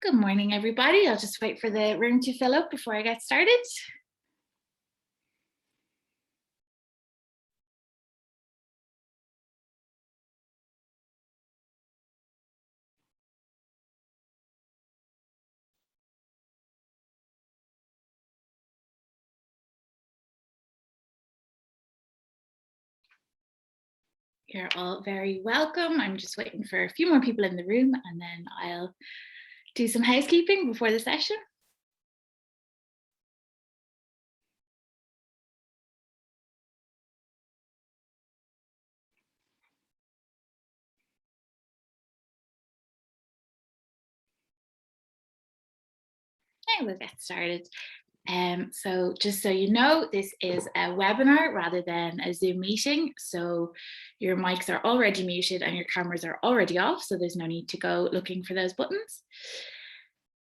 Good morning, everybody. I'll just wait for the room to fill up before I get started. You're all very welcome. I'm just waiting for a few more people in the room and then I'll do some housekeeping before the session. Okay, we'll get started. So just so you know, this is a webinar rather than a Zoom meeting. So your mics are already muted and your cameras are already off. So there's no need to go looking for those buttons.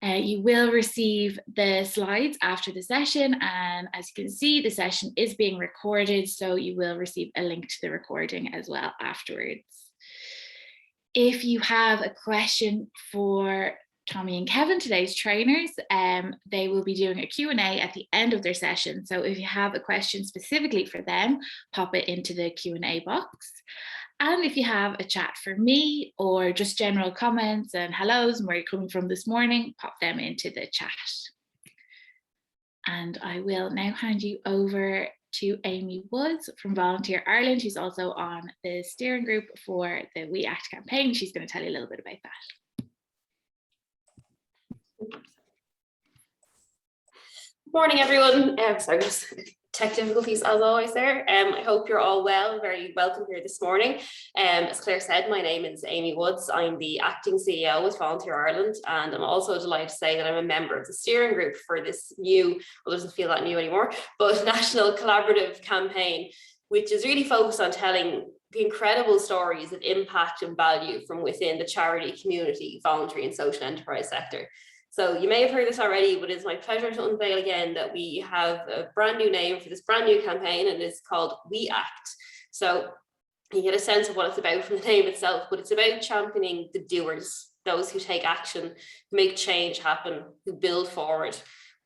You will receive the slides after the session, and as you can see, the session is being recorded, so you will receive a link to the recording as well afterwards. If you have a question for Tommy and Kevin, today's trainers, they will be doing a Q&A at the end of their session. So if you have a question specifically for them, pop it into the Q&A box. And if you have a chat for me or just general comments and hellos and where you're coming from this morning, pop them into the chat. And I will now hand you over to Amy Woods from Volunteer Ireland, who's also on the steering group for the We Act campaign. She's going to tell you a little bit about that. Morning, everyone. Sorry, just tech difficulties as always there. I hope you're all well. Very welcome here this morning. As Claire said, my name is Amy Woods. I'm the acting CEO with Volunteer Ireland, and I'm also delighted to say that I'm a member of the steering group for this new, well, it doesn't feel that new anymore, but national collaborative campaign, which is really focused on telling the incredible stories of impact and value from within the charity, community, voluntary and social enterprise sector. So you may have heard this already, but it's my pleasure to unveil again that we have a brand new name for this brand new campaign, and it's called We Act. So you get a sense of what it's about from the name itself, but it's about championing the doers, those who take action, who make change happen, who build forward.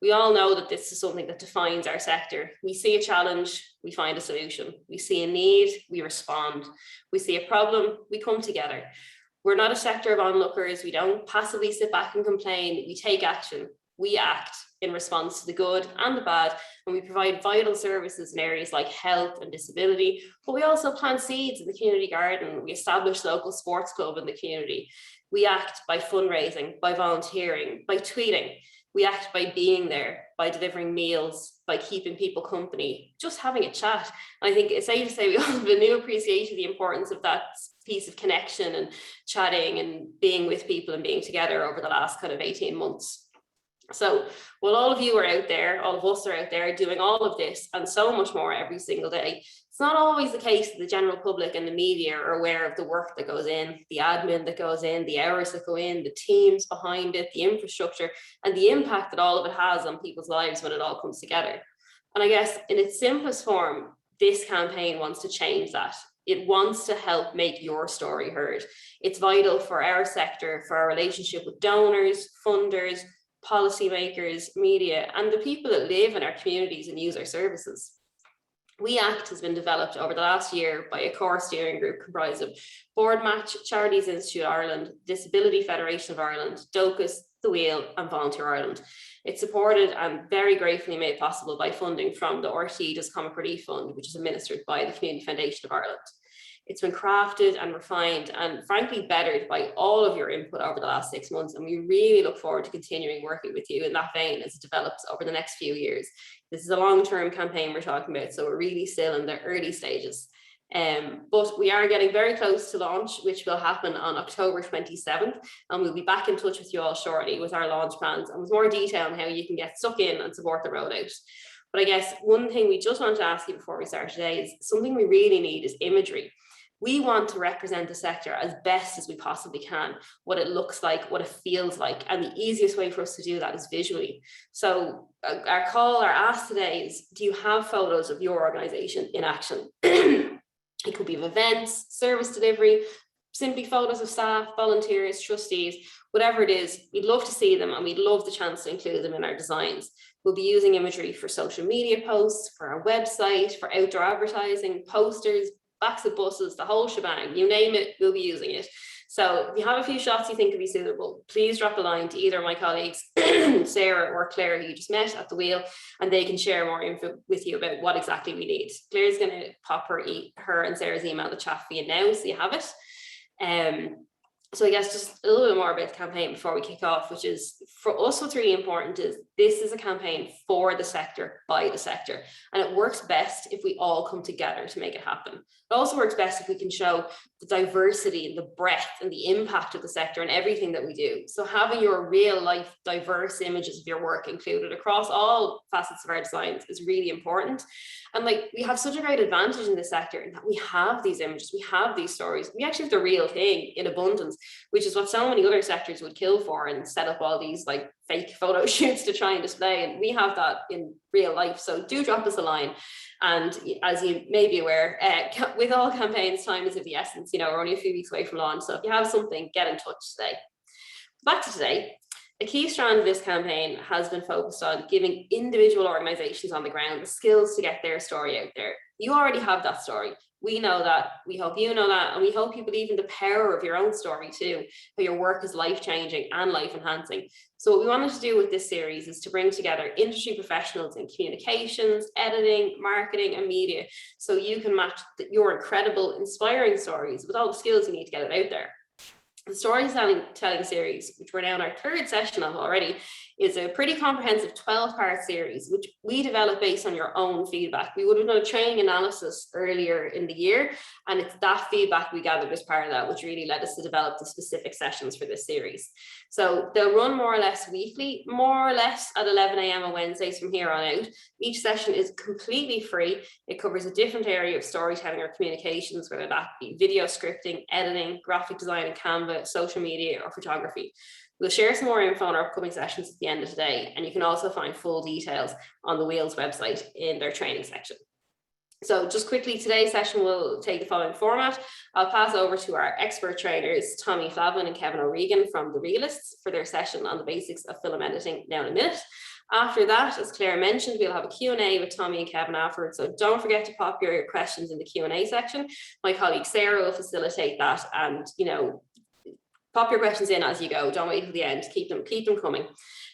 We all know that this is something that defines our sector. We see a challenge, we find a solution. We see a need, we respond. We see a problem, we come together. We're not a sector of onlookers. We don't passively sit back and complain. We take action. We act in response to the good and the bad, and we provide vital services in areas like health and disability, but we also plant seeds in the community garden. We establish local sports club in the community. We act by fundraising, by volunteering, by tweeting. We act by being there, by delivering meals, by keeping people company, just having a chat. And I think it's safe to say we all have a new appreciation of the importance of that piece of connection and chatting and being with people and being together over the last kind of 18 months. So while all of you are out there, all of us are out there doing all of this and so much more every single day, it's not always the case that the general public and the media are aware of the work that goes in, the admin that goes in, the hours that go in, the teams behind it, the infrastructure, and the impact that all of it has on people's lives when it all comes together. And I guess in its simplest form, this campaign wants to change that. It wants to help make your story heard. It's vital for our sector, for our relationship with donors, funders, policymakers, media, and the people that live in our communities and use our services. We Act has been developed over the last year by a core steering group comprised of Boardmatch, Charities Institute Ireland, Disability Federation of Ireland, DOCUS, The Wheel, and Volunteer Ireland. It's supported and very gratefully made possible by funding from the RTÉ Just Comic Relief Fund, which is administered by the Community Foundation of Ireland. It's been crafted and refined and frankly bettered by all of your input over the last 6 months. And we really look forward to continuing working with you in that vein as it develops over the next few years. This is a long-term campaign we're talking about, so we're really still in the early stages. But we are getting very close to launch, which will happen on October 27th. And we'll be back in touch with you all shortly with our launch plans and with more detail on how you can get stuck in and support the rollout. But I guess one thing we just want to ask you before we start today is something we really need is imagery. We want to represent the sector as best as we possibly can, what it looks like, what it feels like, and the easiest way for us to do that is visually. So our ask today is, do you have photos of your organization in action? It could be of events, service delivery, simply photos of staff, volunteers, trustees, whatever it is, we'd love to see them and we'd love the chance to include them in our designs. We'll be using imagery for social media posts, for our website, for outdoor advertising, posters, backs of buses, the whole shebang, you name it, we'll be using it. So if you have a few shots you think could be suitable, please drop a line to either of my colleagues, Sarah or Claire, who you just met at the wheel, and they can share more info with you about what exactly we need. Claire's going to pop her and Sarah's email in the chat for you now, so you have it. So I guess just a little bit more about the campaign before we kick off, which is for us, what's really important is this is a campaign for the sector, by the sector, and it works best if we all come together to make it happen. It also works best if we can show the diversity and the breadth and the impact of the sector and everything that we do. So having your real life diverse images of your work included across all facets of our designs is really important. And like, we have such a great advantage in this sector in that we have these images, we have these stories, we actually have the real thing in abundance, which is what so many other sectors would kill for and set up all these like fake photo shoots to try and display. And we have that in real life. So do drop us a line. And as you may be aware, with all campaigns, time is of the essence. You know, we're only a few weeks away from launch. So if you have something, get in touch today. Back to today. A key strand of this campaign has been focused on giving individual organisations on the ground the skills to get their story out there. You already have that story. We know that, we hope you know that, and we hope you believe in the power of your own story too, how your work is life-changing and life-enhancing. So what we wanted to do with this series is to bring together industry professionals in communications, editing, marketing, and media, so you can match your incredible, inspiring stories with all the skills you need to get it out there. The storytelling series, which we're now in our third session of already, is a pretty comprehensive 12-part series, which we developed based on your own feedback. We would have done a training analysis earlier in the year, and it's that feedback we gathered as part of that, which really led us to develop the specific sessions for this series. So they'll run more or less weekly, more or less at 11 a.m. on Wednesdays from here on out. Each session is completely free. It covers a different area of storytelling or communications, whether that be video scripting, editing, graphic design and Canva, social media, or photography. We'll share some more info on our upcoming sessions at the end of today, and you can also find full details on the Wheels website in their training section. So just quickly, today's session will take the following format. I'll pass over to our expert trainers, Tommy Flavin and Kevin O'Regan from The Realists, for their session on the basics of film editing now in a minute. After that, as Claire mentioned, we'll have a Q&A with Tommy and Kevin afterwards. So don't forget to pop your questions in the Q&A section. My colleague Sarah will facilitate that, and pop your questions in as you go. Don't wait till the end. Keep them coming.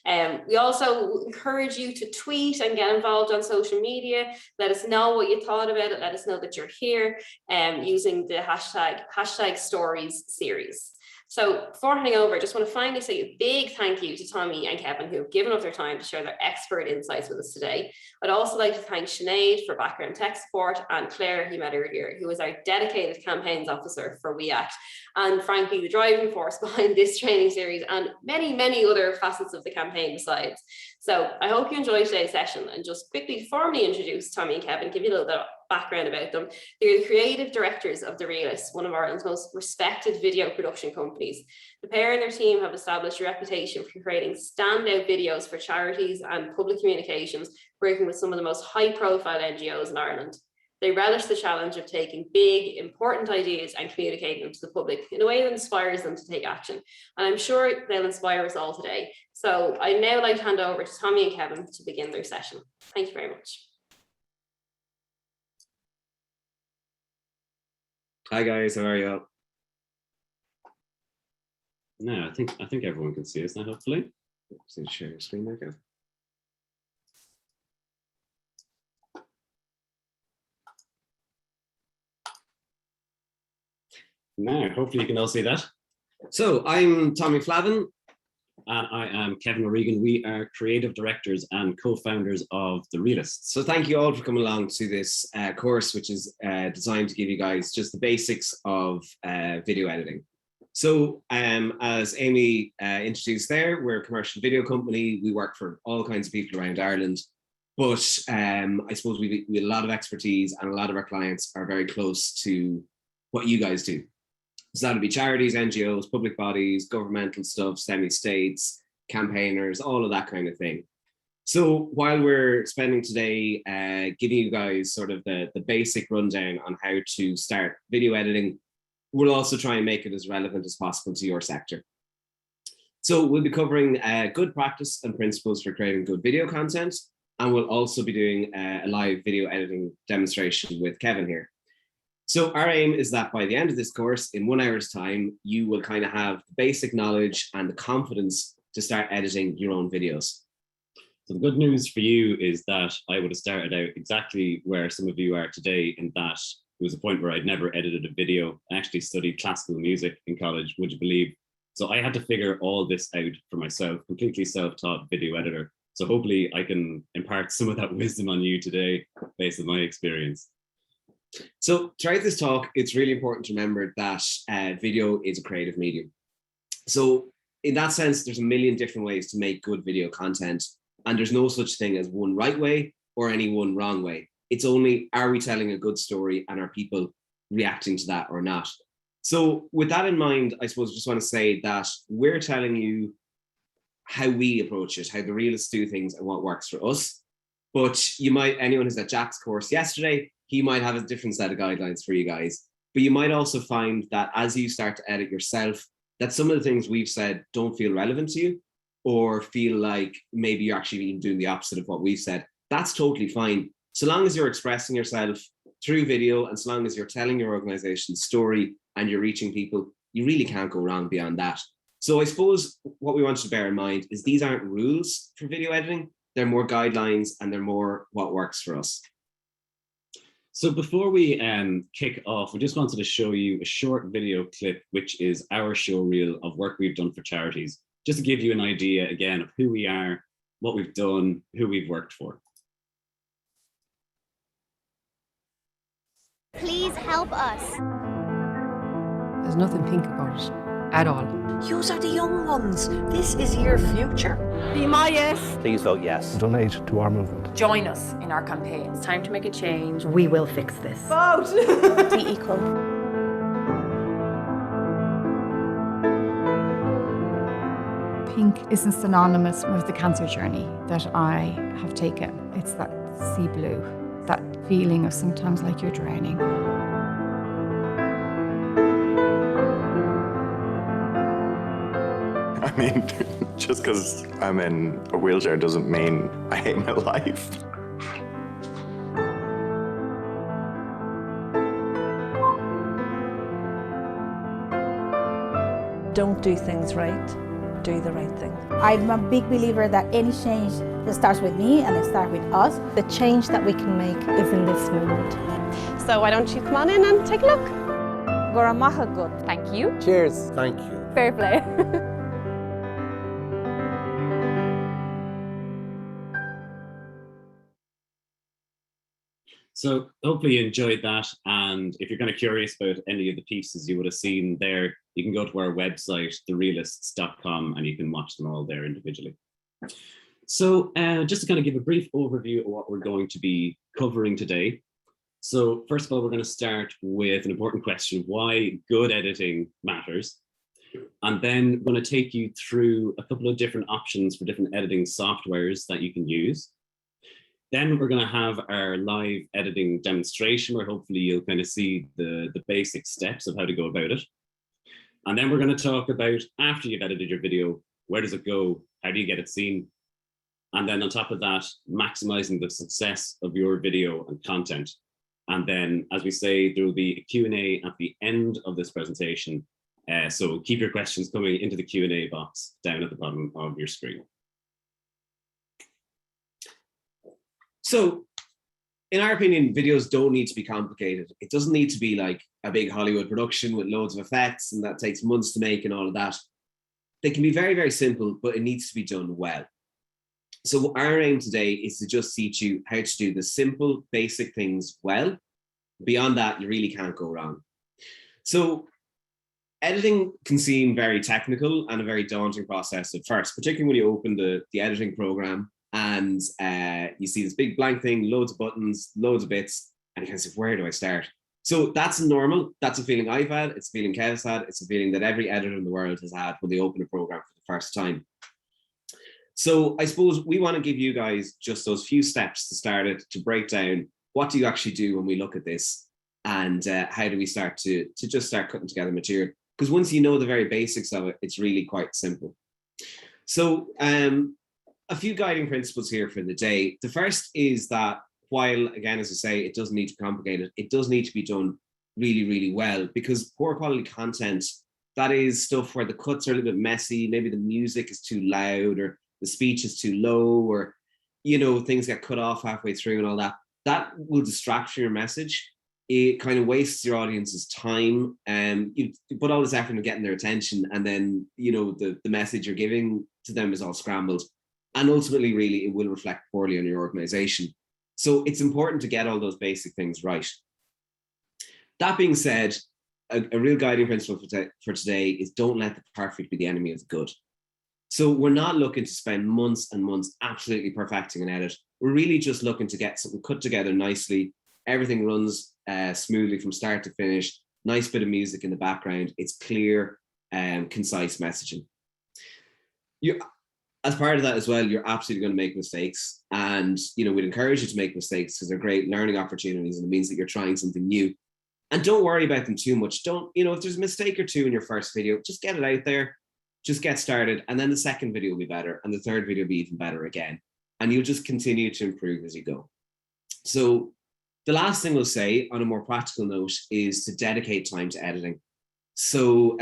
We also encourage you to tweet and get involved on social media. Let us know what you thought about it. Let us know that you're here, using the hashtag stories series. So before handing over, I just want to finally say a big thank you to Tommy and Kevin, who have given up their time to share their expert insights with us today. I'd also like to thank Sinead for background tech support, and Claire, who you met earlier, who is our dedicated campaigns officer for We Act, and frankly, the driving force behind this training series and many, many other facets of the campaign besides. So I hope you enjoyed today's session, and just quickly formally introduce Tommy and Kevin, give you a little bit of background about them. They're the creative directors of The Realists, one of Ireland's most respected video production companies. The pair and their team have established a reputation for creating standout videos for charities and public communications, working with some of the most high-profile NGOs in Ireland. They relish the challenge of taking big, important ideas and communicating them to the public in a way that inspires them to take action. And I'm sure they'll inspire us all today. So I'd now like to hand over to Tommy and Kevin to begin their session. Thank you very much. Hi guys, how are you? No, I think everyone can see us now, hopefully. Just need to share your screen there, Kev. Now, hopefully you can all see that. So I'm Tommy Flavin, and I am Kevin O'Regan. We are creative directors and co-founders of The Realists. So thank you all for coming along to this course, which is designed to give you guys just the basics of video editing. So as Amy introduced there, we're a commercial video company. We work for all kinds of people around Ireland. But I suppose we have a lot of expertise, and a lot of our clients are very close to what you guys do. So that would be charities, NGOs, public bodies, governmental stuff, semi-states, campaigners, all of that kind of thing. So while we're spending today giving you guys sort of the basic rundown on how to start video editing, we'll also try and make it as relevant as possible to your sector. So we'll be covering good practice and principles for creating good video content. And we'll also be doing a live video editing demonstration with Kevin here. So our aim is that by the end of this course, in 1 hour's time, you will kind of have the basic knowledge and the confidence to start editing your own videos. So the good news for you is that I would have started out exactly where some of you are today, in that it was a point where I'd never edited a video. I actually studied classical music in college, would you believe? So I had to figure all this out for myself, completely self-taught video editor. So hopefully I can impart some of that wisdom on you today based on my experience. So throughout this talk, it's really important to remember that video is a creative medium. So in that sense, there's a million different ways to make good video content, and there's no such thing as one right way or any one wrong way. It's only, are we telling a good story and are people reacting to that or not? So with that in mind, I suppose I just want to say that we're telling you how we approach it, how the realists do things and what works for us. But you might, anyone who's at Jack's course yesterday, he might have a different set of guidelines for you guys. But you might also find that as you start to edit yourself, that some of the things we've said don't feel relevant to you, or feel like maybe you're actually even doing the opposite of what we've said. That's totally fine. So long as you're expressing yourself through video, and so long as you're telling your organization's story and you're reaching people, you really can't go wrong beyond that. So I suppose what we want you to bear in mind is these aren't rules for video editing. They're more guidelines, and they're more what works for us. So before we kick off, we just wanted to show you a short video clip, which is our show reel of work we've done for charities, just to give you an idea again of who we are, what we've done, who we've worked for. Please help us. There's nothing pink about it at all. Yous are the young ones. This is your future. Be my yes. Please vote yes. Donate to our movement. Join us in our campaign. It's time to make a change. We will fix this. Vote. Be equal. Pink isn't synonymous with the cancer journey that I have taken. It's that sea blue, that feeling of sometimes like you're drowning. I mean, just because I'm in a wheelchair doesn't mean I hate my life. Don't do things right. Do the right thing. I'm a big believer that any change that starts with me and it starts with us. The change that we can make is in this moment. So why don't you come on in and take a look? Goramaha good. Thank you. Cheers. Thank you. Fair play. So hopefully you enjoyed that. And if you're kind of curious about any of the pieces you would have seen there, you can go to our website, therealists.com, and you can watch them all there individually. So just to kind of give a brief overview of what we're going to be covering today. So first of all, we're going to start with an important question: why good editing matters. And then we're going to take you through a couple of different options for different editing softwares that you can use. Then we're going to have our live editing demonstration, where hopefully you'll kind of see the basic steps of how to go about it. And then we're going to talk about, after you've edited your video, where does it go? How do you get it seen? And then on top of that, maximizing the success of your video and content. And then, as we say, there will be a Q&A at the end of this presentation. So keep your questions coming into the Q&A box down at the bottom of your screen. So, in our opinion, videos don't need to be complicated. It doesn't need to be like a big Hollywood production with loads of effects and that takes months to make and all of that. They can be very, very simple, but it needs to be done well. So our aim today is to just teach you how to do the simple, basic things well. Beyond that, you really can't go wrong. So editing can seem very technical and a very daunting process at first, particularly when you open the editing program and you see this big blank thing, loads of buttons, loads of bits, and you kind of say, where do I start? So that's normal. That's a feeling I've had. It's a feeling Kev's had. It's a feeling that every editor in the world has had when they open a program for the first time. So I suppose we want to give you guys just those few steps to start it, to break down what do you actually do when we look at this, and how do we start to just start cutting together material? Because once you know the very basics of it, it's really quite simple. So a few guiding principles here for the day. The first is that while, again, as I say, it doesn't need to be complicated, it does need to be done really, really well, because poor quality content, that is stuff where the cuts are a little bit messy, maybe the music is too loud or the speech is too low, or, you know, things get cut off halfway through and all that. That will distract from your message. It kind of wastes your audience's time, and you put all this effort into getting their attention, and then, you know, the message you're giving to them is all scrambled. And ultimately, really, it will reflect poorly on your organization. So it's important to get all those basic things right. That being said, a real guiding principle for today is don't let the perfect be the enemy of the good. So we're not looking to spend months and months absolutely perfecting an edit. We're really just looking to get something cut together nicely. Everything runs smoothly from start to finish. Nice bit of music in the background. It's clear and concise messaging. As part of that as well, you're absolutely going to make mistakes. And, you know, we'd encourage you to make mistakes because they're great learning opportunities, and it means that you're trying something new. And don't worry about them too much. Don't, you know, if there's a mistake or two in your first video, just get it out there, just get started. And then the second video will be better. And the third video will be even better again. And you'll just continue to improve as you go. So the last thing we'll say on a more practical note is to dedicate time to editing. So,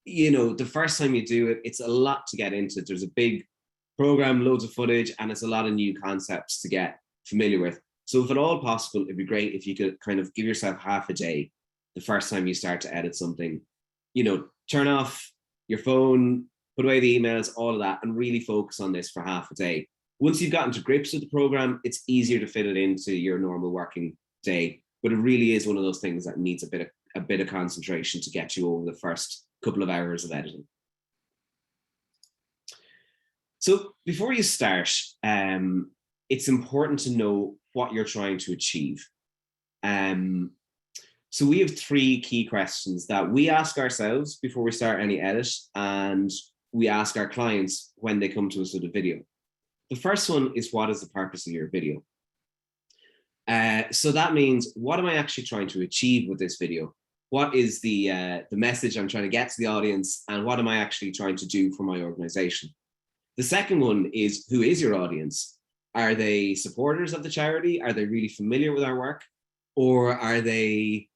you know, the first time you do it, it's a lot to get into. There's a big program, loads of footage, and it's a lot of new concepts to get familiar with. So if at all possible, it'd be great if you could kind of give yourself half a day the first time you start to edit something. You know, turn off your phone, put away the emails, all of that, and really focus on this for half a day. Once you've gotten to grips with the program, it's easier to fit it into your normal working day. But it really is one of those things that needs a bit of concentration to get you over the first couple of hours of editing. So before you start, it's important to know what you're trying to achieve. So we have 3 key questions that we ask ourselves before we start any edit, and we ask our clients when they come to us with a video. The first one is, what is the purpose of your video? So that means, what am I actually trying to achieve with this video? What is the message I'm trying to get to the audience, and what am I actually trying to do for my organization? The second one is, who is your audience? Are they supporters of the charity? Are they really familiar with our work? Or are they,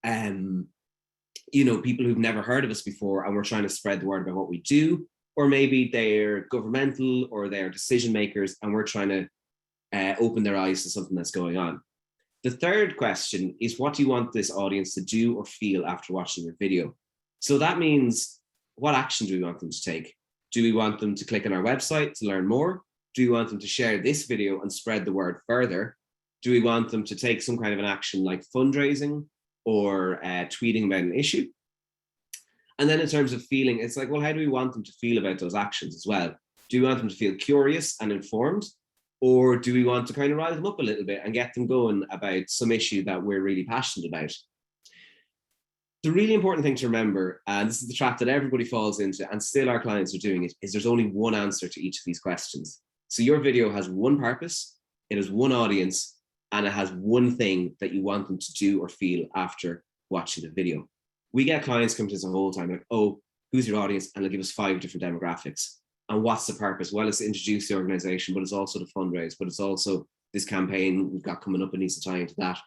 you know, people who've never heard of us before, and we're trying to spread the word about what we do? Or maybe they're governmental, or they're decision makers, and we're trying to open their eyes to something that's going on. The third question is, what do you want this audience to do or feel after watching your video? So that means, what action do we want them to take? Do we want them to click on our website to learn more? Do we want them to share this video and spread the word further? Do we want them to take some kind of an action like fundraising or tweeting about an issue? And then in terms of feeling, it's like, well, how do we want them to feel about those actions as well? Do we want them to feel curious and informed? Or do we want to kind of rile them up a little bit and get them going about some issue that we're really passionate about? The really important thing to remember, and this is the trap that everybody falls into, and still our clients are doing it, is there's only one answer to each of these questions. So your video has one purpose, it has one audience, and it has one thing that you want them to do or feel after watching the video. We get clients come to us the whole time like, oh, who's your audience? And they'll give us 5 different demographics. And what's the purpose? Well, it's to introduce the organization, but it's also to fundraise, but it's also this campaign we've got coming up and needs to tie into that.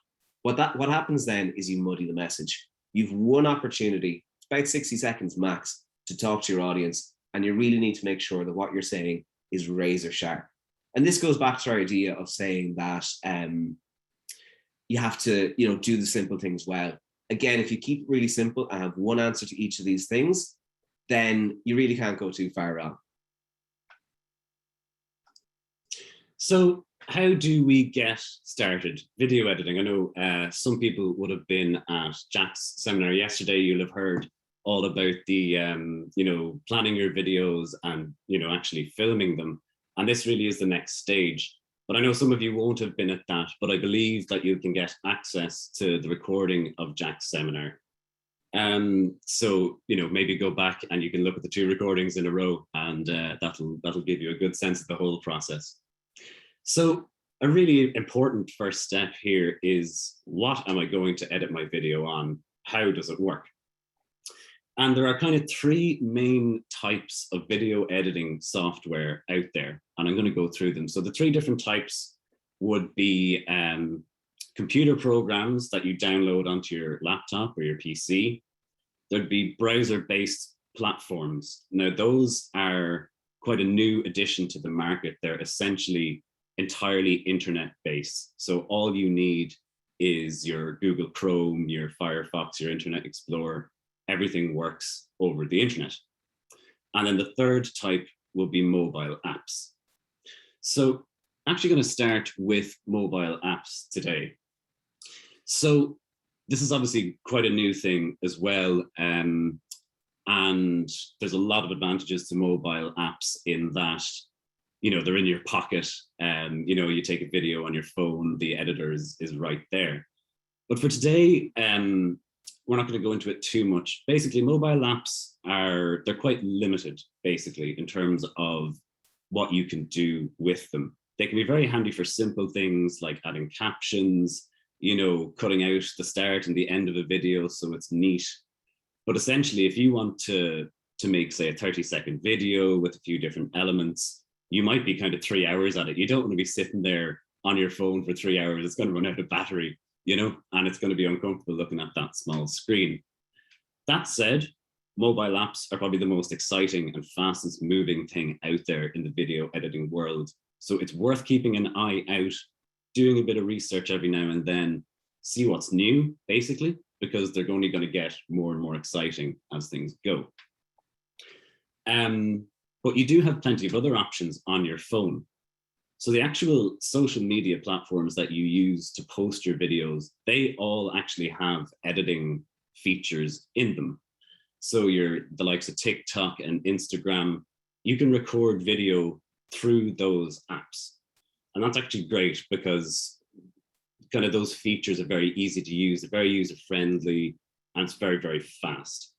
What happens then is you muddy the message. You've one opportunity, it's about 60 seconds max, to talk to your audience, and you really need to make sure that what you're saying is razor sharp. And this goes back to our idea of saying that you have to, you know, do the simple things well. Again, if you keep it really simple and have one answer to each of these things, then you really can't go too far wrong. So how do we get started video editing? I know some people would have been at Jack's seminar yesterday. You'll have heard all about the, you know, planning your videos and, you know, actually filming them. And this really is the next stage. But I know some of you won't have been at that, but I believe that you can get access to the recording of Jack's seminar. So, you know, maybe go back and you can look at the 2 recordings in a row, and that'll give you a good sense of the whole process. So a really important first step here is, what am I going to edit my video on? How does it work? And there are kind of three main types of video editing software out there, and I'm going to go through them. So the three different types would be computer programs that you download onto your laptop or your PC. There'd be browser-based platforms. Now, those are quite a new addition to the market. They're essentially entirely internet-based. So all you need is your Google Chrome, your Firefox, your Internet Explorer. Everything works over the internet. And then the third type will be mobile apps. So actually going to start with mobile apps today. So this is obviously quite a new thing as well. And there's a lot of advantages to mobile apps in that, you know, they're in your pocket. You know, you take a video on your phone, the editor is right there. But for today, we're not going to go into it too much. Basically, mobile apps they're quite limited, basically, in terms of what you can do with them. They can be very handy for simple things like adding captions, you know, cutting out the start and the end of a video so it's neat. But essentially, if you want to make, say, a 30-second video with a few different elements, you might be kind of 3 hours at it. You don't want to be sitting there on your phone for 3 hours. It's going to run out of battery, you know, and it's going to be uncomfortable looking at that small screen. That said, mobile apps are probably the most exciting and fastest moving thing out there in the video editing world. So it's worth keeping an eye out, doing a bit of research every now and then, see what's new, basically, because they're only going to get more and more exciting as things go. But you do have plenty of other options on your phone. So the actual social media platforms that you use to post your videos, they all actually have editing features in them. So the likes of TikTok and Instagram, you can record video through those apps. And that's actually great because kind of those features are very easy to use, they're very user-friendly, and it's very, very fast.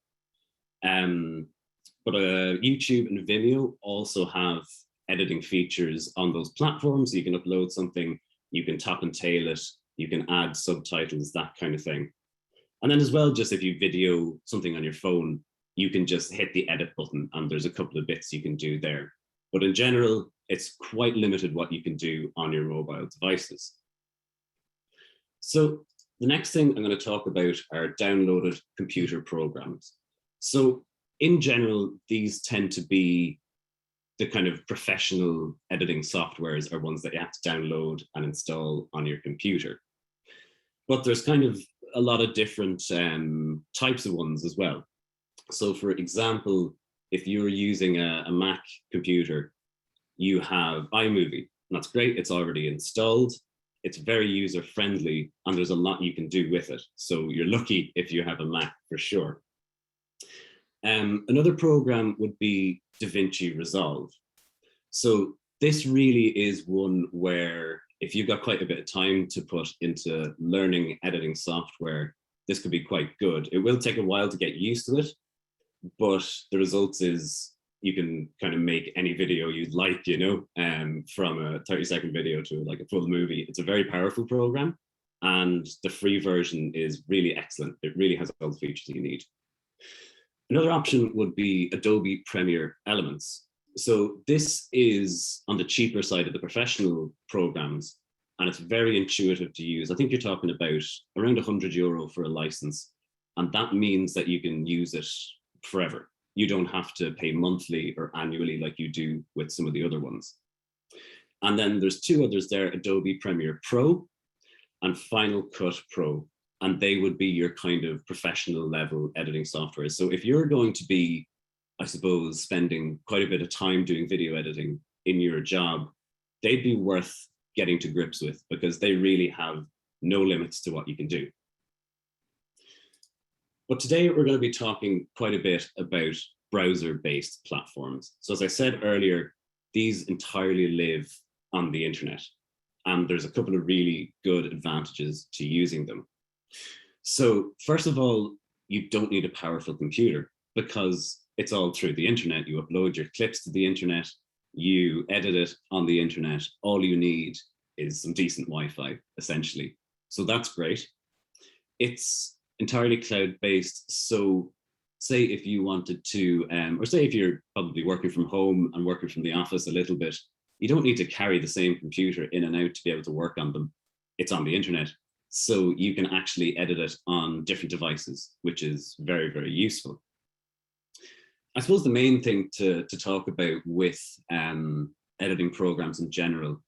But YouTube and Vimeo also have editing features on those platforms. So you can upload something, you can top and tail it, you can add subtitles, that kind of thing. And then as well, just if you video something on your phone, you can just hit the edit button and there's a couple of bits you can do there. But in general, it's quite limited what you can do on your mobile devices. So the next thing I'm going to talk about are downloaded computer programs. So in general, these tend to be the kind of professional editing softwares are ones that you have to download and install on your computer. But there's kind of a lot of different types of ones as well. So for example, if you're using a Mac computer, you have iMovie, and that's great, it's already installed. It's very user-friendly, and there's a lot you can do with it. So you're lucky if you have a Mac for sure. Another program would be DaVinci Resolve. So this really is one where if you've got quite a bit of time to put into learning editing software, this could be quite good. It will take a while to get used to it, but the results is you can kind of make any video you'd like, you know, from a 30-second video to like a full movie. It's a very powerful program, and the free version is really excellent. It really has all the features you need. Another option would be Adobe Premiere Elements. So this is on the cheaper side of the professional programs, and it's very intuitive to use. I think you're talking about around €100 for a license, and that means that you can use it forever. You don't have to pay monthly or annually like you do with some of the other ones. And then there's two others there, Adobe Premiere Pro and Final Cut Pro. And they would be your kind of professional level editing software. So if you're going to be, I suppose, spending quite a bit of time doing video editing in your job, they'd be worth getting to grips with because they really have no limits to what you can do. But today we're going to be talking quite a bit about browser-based platforms. So as I said earlier, these entirely live on the internet, and there's a couple of really good advantages to using them. So first of all, you don't need a powerful computer because it's all through the internet. You upload your clips to the internet, you edit it on the internet. All you need is some decent Wi-Fi, essentially. So that's great. It's entirely cloud-based. So say if you wanted to, or say if you're probably working from home and working from the office a little bit, you don't need to carry the same computer in and out to be able to work on them. It's on the internet. So you can actually edit it on different devices, which is very, very useful. I suppose the main thing to talk about with editing programs in general,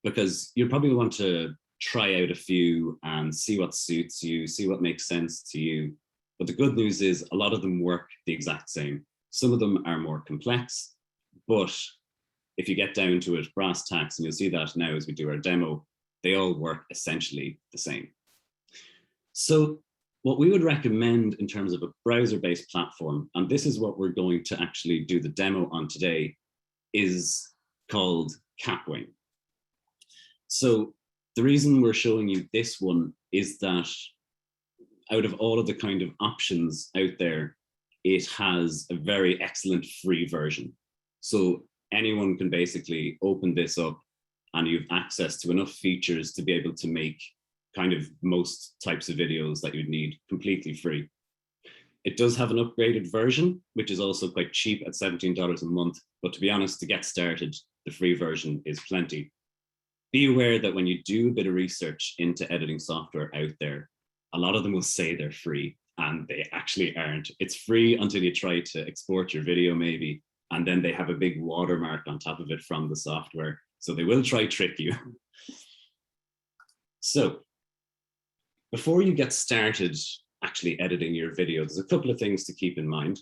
because you'll probably want to try out a few and see what suits you, see what makes sense to you. But the good news is a lot of them work the exact same. Some of them are more complex, but if you get down to it, brass tacks, and you'll see that now as we do our demo, they all work essentially the same. So what we would recommend in terms of a browser-based platform, and this is what we're going to actually do the demo on today, is called Kapwing. So the reason we're showing you this one is that out of all of the kind of options out there, it has a very excellent free version. So anyone can basically open this up and you have access to enough features to be able to make kind of most types of videos that you'd need completely free. It does have an upgraded version, which is also quite cheap at $17 a month. But to be honest, to get started, the free version is plenty. Be aware that when you do a bit of research into editing software out there, a lot of them will say they're free and they actually aren't. It's free until you try to export your video maybe, and then they have a big watermark on top of it from the software. So they will try trick you. So before you get started actually editing your video, there's a couple of things to keep in mind.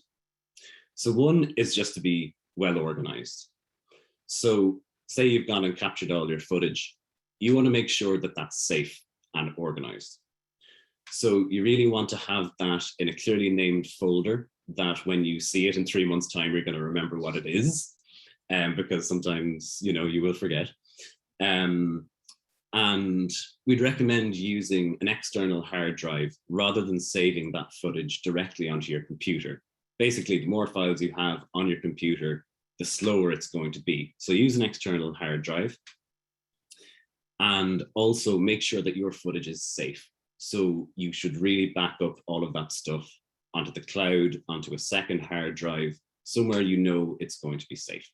So one is just to be well organized. So say you've gone and captured all your footage, you want to make sure that that's safe and organized. So you really want to have that in a clearly named folder that when you see it in 3 months' time, you're going to remember what it is, because sometimes, you know, you will forget. And we'd recommend using an external hard drive rather than saving that footage directly onto your computer. Basically, the more files you have on your computer, the slower it's going to be. So use an external hard drive, and also make sure that your footage is safe. So you should really back up all of that stuff onto the cloud, onto a second hard drive, somewhere you know it's going to be safe.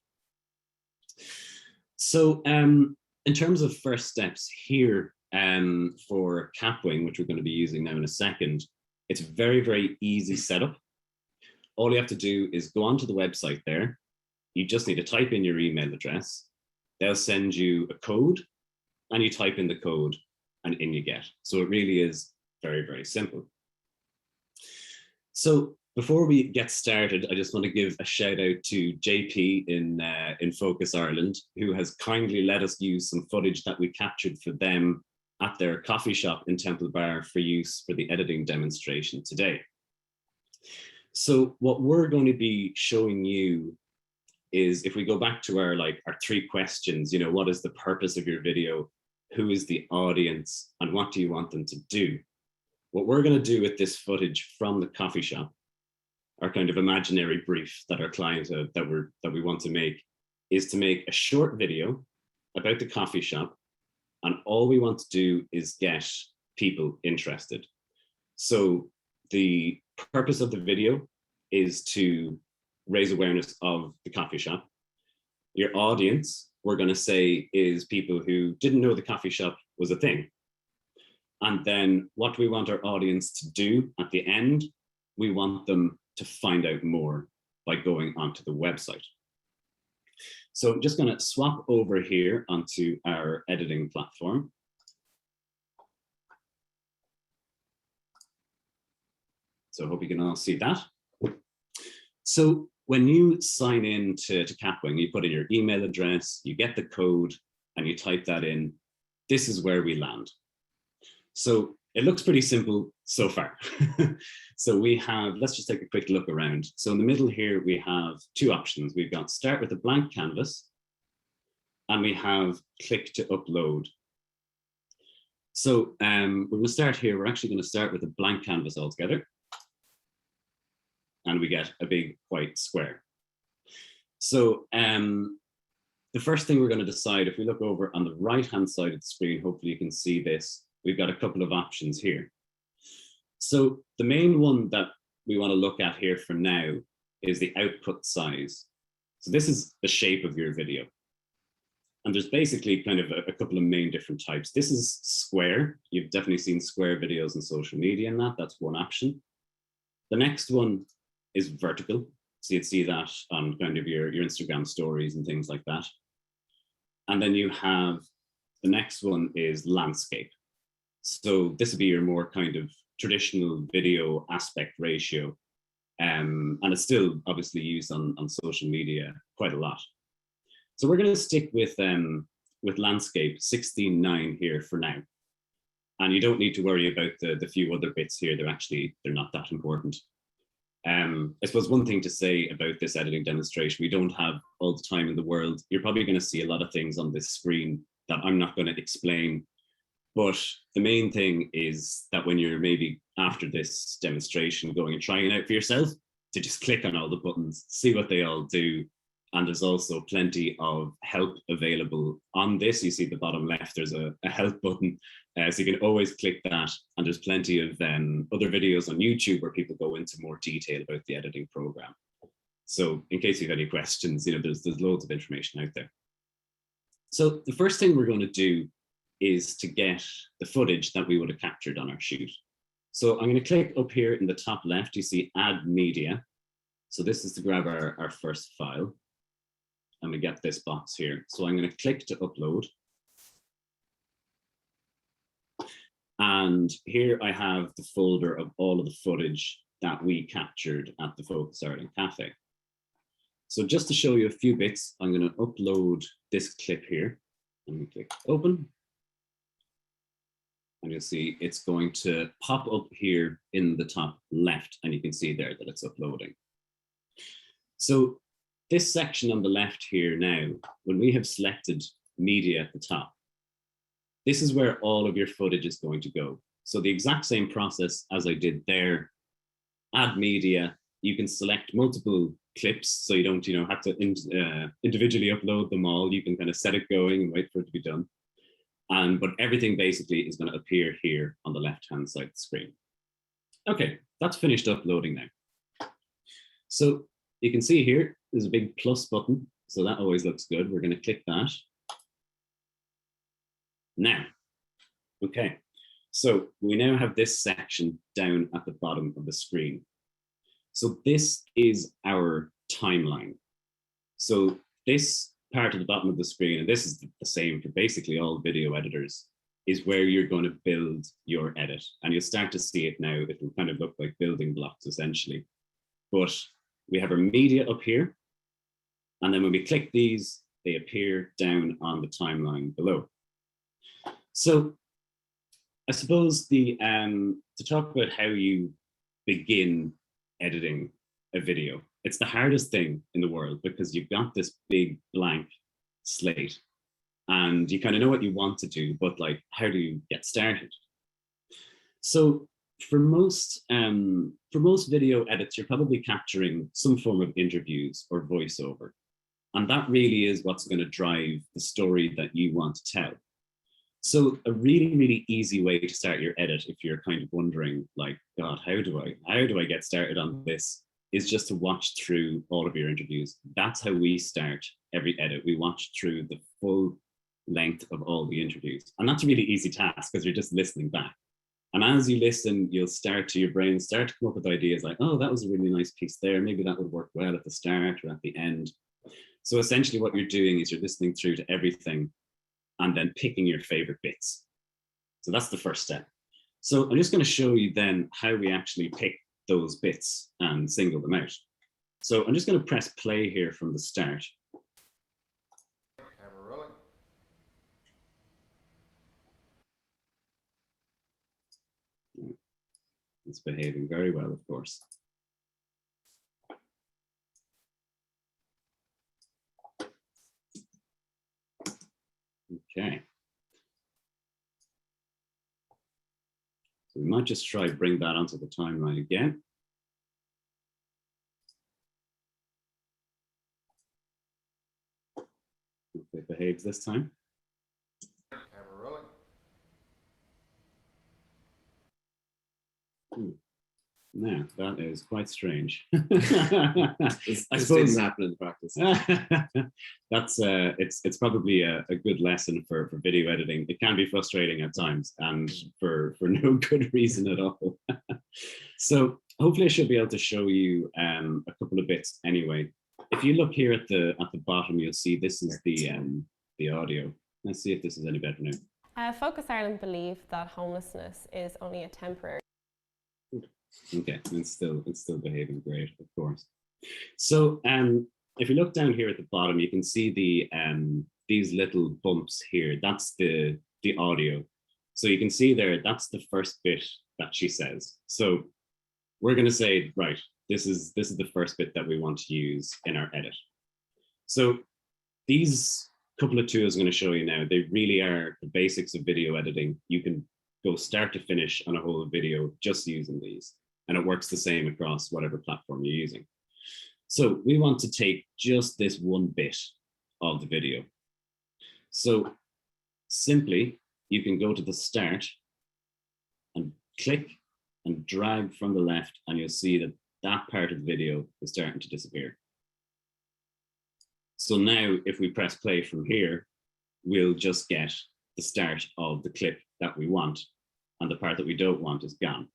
So in terms of first steps here for Kapwing, which we're going to be using now in a second, it's very, very easy setup. All you have to do is go onto the website there. You just need to type in your email address. They'll send you a code, and you type in the code, and in you get. So it really is very, very simple. So before we get started, I just want to give a shout out to JP in Focus Ireland, who has kindly let us use some footage that we captured for them at their coffee shop in Temple Bar for use for the editing demonstration today. So what we're going to be showing you is, if we go back to our 3 questions, you know, what is the purpose of your video? Who is the audience, and what do you want them to do? What we're going to do with this footage from the coffee shop, our kind of imaginary brief that our client that we want to make, is to make a short video about the coffee shop, and all we want to do is get people interested. So the purpose of the video is to raise awareness of the coffee shop. Your audience, we're going to say, is people who didn't know the coffee shop was a thing. And then what do we want our audience to do at the end? We want them to find out more by going onto the website. So I'm just going to swap over here onto our editing platform. So I hope you can all see that. So when you sign in to Kapwing, you put in your email address, you get the code, and you type that in. This is where we land. So it looks pretty simple so far. So we have, let's just take a quick look around. So in the middle here, we have 2 options. We've got start with a blank canvas, and we have click to upload. So we're going to start here. We're actually going to start with a blank canvas altogether. And we get a big white square. So the the first thing we're going to decide, if we look over on the right-hand side of the screen, hopefully you can see this, we've got a couple of options here. So the main one that we want to look at here for now is the output size. So this is the shape of your video. And there's basically kind of a couple of main different types. This is square. You've definitely seen square videos on social media and that's one option. The next one is vertical. So you'd see that on kind of your Instagram stories and things like that. And then you have, the next one is landscape. So this would be your more kind of traditional video aspect ratio. And it's still obviously used on social media quite a lot. So we're going to stick with landscape 16:9 here for now. And you don't need to worry about the few other bits here. They're not that important. I suppose one thing to say about this editing demonstration, we don't have all the time in the world. You're probably going to see a lot of things on this screen that I'm not going to explain. But the main thing is that when you're maybe after this demonstration going and trying it out for yourself, to just click on all the buttons, see what they all do. And there's also plenty of help available on this. You see at the bottom left, there's a help button. So you can always click that. And there's plenty of other videos on YouTube where people go into more detail about the editing program. So in case you have any questions, there's loads of information out there. So the first thing we're going to do is to get the footage that we would have captured on our shoot. So I'm going to click up here in the top left, you see add media. So this is to grab our first file. And we get this box here. So I'm going to click to upload. And here I have the folder of all of the footage that we captured at the Focus Ireland Cafe. So just to show you a few bits, I'm going to upload this clip here. Let me click open. And you'll see it's going to pop up here in the top left. And you can see there that it's uploading. So this section on the left here now, when we have selected media at the top, this is where all of your footage is going to go. So the exact same process as I did there, add media, you can select multiple clips so you don't have to individually upload them all. You can kind of set it going and wait for it to be done. But everything basically is going to appear here on the left-hand side of the screen. Okay, that's finished uploading now. So you can see here, there's a big plus button. So that always looks good. We're going to click that. Now, okay, so we now have this section down at the bottom of the screen. So this is our timeline. So this part at the bottom of the screen, and this is the same for basically all video editors, is where you're going to build your edit. And you'll start to see it now. It will kind of look like building blocks essentially. But we have our media up here. And then when we click these, they appear down on the timeline below. So I suppose to talk about how you begin editing a video, it's the hardest thing in the world because you've got this big blank slate and you kind of know what you want to do, but like, how do you get started? So for most video edits, you're probably capturing some form of interviews or voiceover. And that really is what's going to drive the story that you want to tell. So a really, really easy way to start your edit, if you're kind of wondering, like, God, how do I get started on this, is just to watch through all of your interviews. That's how we start every edit. We watch through the full length of all the interviews. And that's a really easy task because you're just listening back. And as you listen, your brain start to come up with ideas like, oh, that was a really nice piece there. Maybe that would work well at the start or at the end. So essentially what you're doing is you're listening through to everything and then picking your favorite bits. So that's the first step. So I'm just going to show you then how we actually pick those bits and single them out. So I'm just going to press play here from the start. Camera rolling. It's behaving very well, of course. Okay. So we might just try bring that onto the timeline again. it behaves this time. Now that is quite strange. I suppose didn't happen in practice. That's it's probably a good lesson for video editing. It can be frustrating at times, and for no good reason at all. So hopefully I should be able to show you a couple of bits anyway. If you look here at the bottom, you'll see this is the audio. Let's see if this is any better now. Focus Ireland believe that homelessness is only a temporary. Okay, it's still behaving great, of course. So if you look down here at the bottom, you can see these little bumps here. That's the audio. So you can see there, that's the first bit that she says. So we're going to say, right, this is the first bit that we want to use in our edit. So these couple of tools I'm going to show you now, they really are the basics of video editing. You can go start to finish on a whole video just using these, and it works the same across whatever platform you're using. So we want to take just this one bit of the video. So simply, you can go to the start and click and drag from the left, and you'll see that that part of the video is starting to disappear. So now if we press play from here, we'll just get the start of the clip that we want, and the part that we don't want is gone.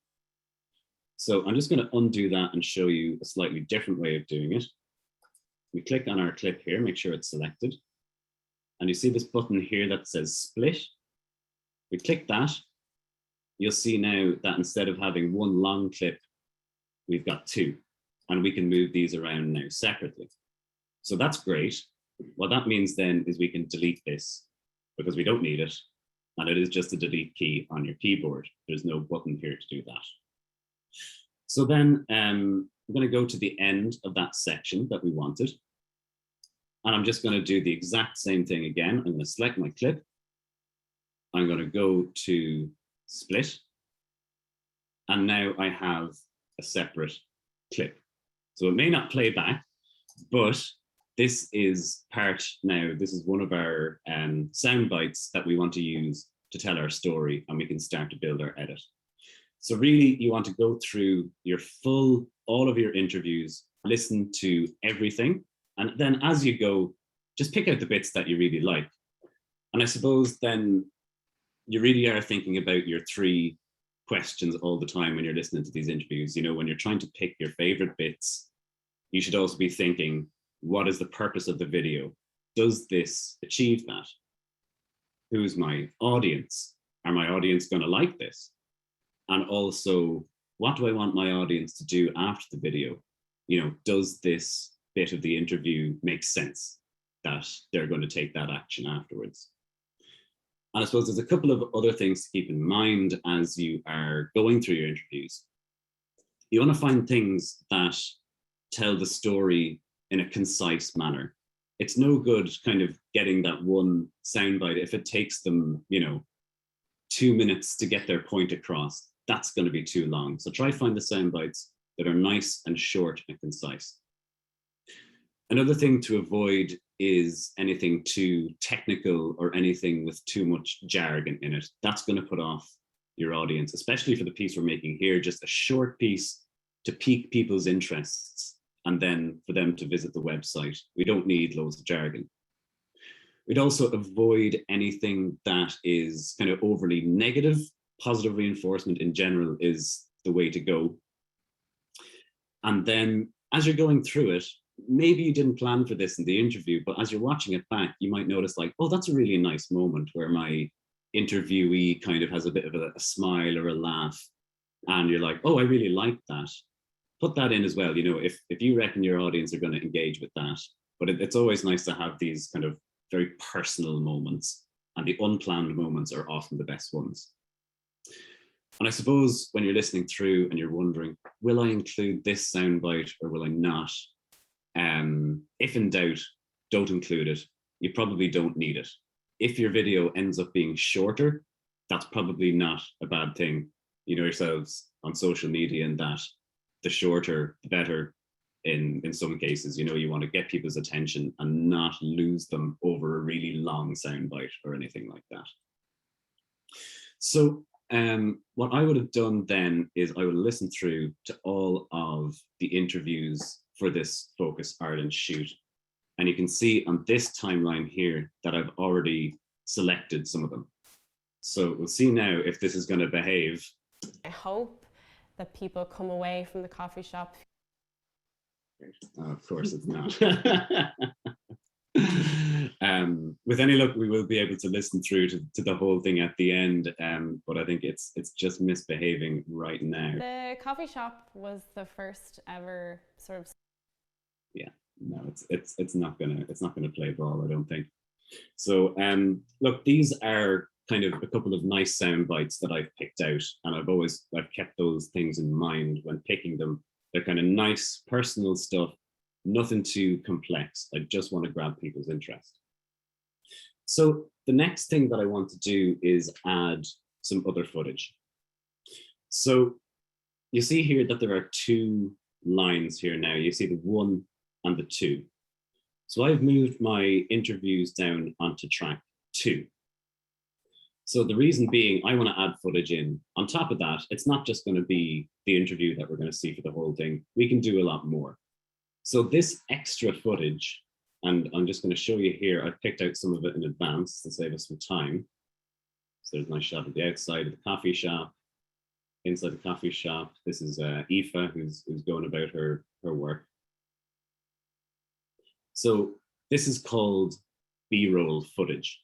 So I'm just going to undo that and show you a slightly different way of doing it. We click on our clip here, make sure it's selected. And you see this button here that says split. We click that. You'll see now that instead of having one long clip, we've got two, and we can move these around now separately. So that's great. What that means then is we can delete this because we don't need it. And it is just a delete key on your keyboard. There's no button here to do that. So then I'm going to go to the end of that section that we wanted. And I'm just going to do the exact same thing again. I'm going to select my clip. I'm going to go to split. And now I have a separate clip. So it may not play back, but this is part now. This is one of our sound bites that we want to use to tell our story, and we can start to build our edit. So really, you want to go through all of your interviews, listen to everything, and then as you go, just pick out the bits that you really like. And I suppose then you really are thinking about your 3 questions all the time when you're listening to these interviews. You know, when you're trying to pick your favorite bits, you should also be thinking, what is the purpose of the video? Does this achieve that? Who's my audience? Are my audience going to like this? And also, what do I want my audience to do after the video? You know, does this bit of the interview make sense that they're going to take that action afterwards? And I suppose there's a couple of other things to keep in mind as you are going through your interviews. You want to find things that tell the story in a concise manner. It's no good kind of getting that one soundbite if it takes them, 2 minutes to get their point across. That's going to be too long. So try find the sound bites that are nice and short and concise. Another thing to avoid is anything too technical or anything with too much jargon in it. That's going to put off your audience, especially for the piece we're making here, just a short piece to pique people's interests and then for them to visit the website. We don't need loads of jargon. We'd also avoid anything that is kind of overly negative. Positive reinforcement in general is the way to go. And then as you're going through it, maybe you didn't plan for this in the interview, but as you're watching it back, you might notice like, oh, that's a really nice moment where my interviewee kind of has a bit of a smile or a laugh. And you're like, oh, I really like that. Put that in as well. If you reckon your audience are going to engage with that, but it's always nice to have these kind of very personal moments, and the unplanned moments are often the best ones. And I suppose when you're listening through and you're wondering, will I include this soundbite or will I not? If in doubt, don't include it. You probably don't need it. If your video ends up being shorter, that's probably not a bad thing. You know yourselves on social media and that the shorter, the better. in some cases. You know, you want to get people's attention and not lose them over a really long soundbite or anything like that. So what I would have done then is I would listen through to all of the interviews for this Focus Ireland shoot. And you can see on this timeline here that I've already selected some of them. So we'll see now if this is going to behave. I hope that people come away from the coffee shop. Of course it's not. With any luck, we will be able to listen through to the whole thing at the end, but I think it's just misbehaving right now. The coffee shop was the first ever sort of. Yeah, no, it's not gonna play ball, I don't think. So look, these are kind of a couple of nice sound bites that I've picked out, and I've kept those things in mind when picking them. They're kind of nice personal stuff, nothing too complex. I just want to grab people's interest. So the next thing that I want to do is add some other footage. So you see here that there are two lines here now. You see the 1 and the 2. So I've moved my interviews down onto track 2. So the reason being, I want to add footage in. On top of that, it's not just going to be the interview that we're going to see for the whole thing. We can do a lot more. So this extra footage, and I'm just going to show you here, I've picked out some of it in advance to save us some time. So there's my shot of the outside of the coffee shop, inside the coffee shop. This is Aoife, who's going about her work. So this is called B-roll footage.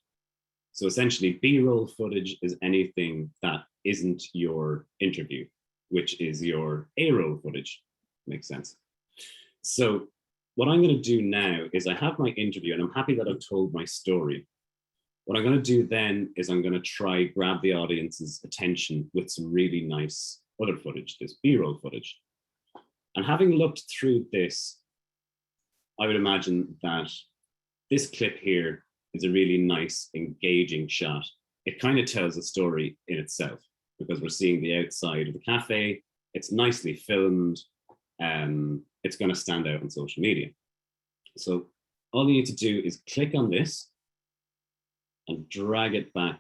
So essentially, B-roll footage is anything that isn't your interview, which is your A-roll footage. Makes sense. So what I'm going to do now is I have my interview, and I'm happy that I've told my story. What I'm going to do then is I'm going to try grab the audience's attention with some really nice other footage, this B-roll footage. And having looked through this, I would imagine that this clip here is a really nice, engaging shot. It kind of tells a story in itself because we're seeing the outside of the cafe. It's nicely filmed. It's going to stand out on social media. So all you need to do is click on this and drag it back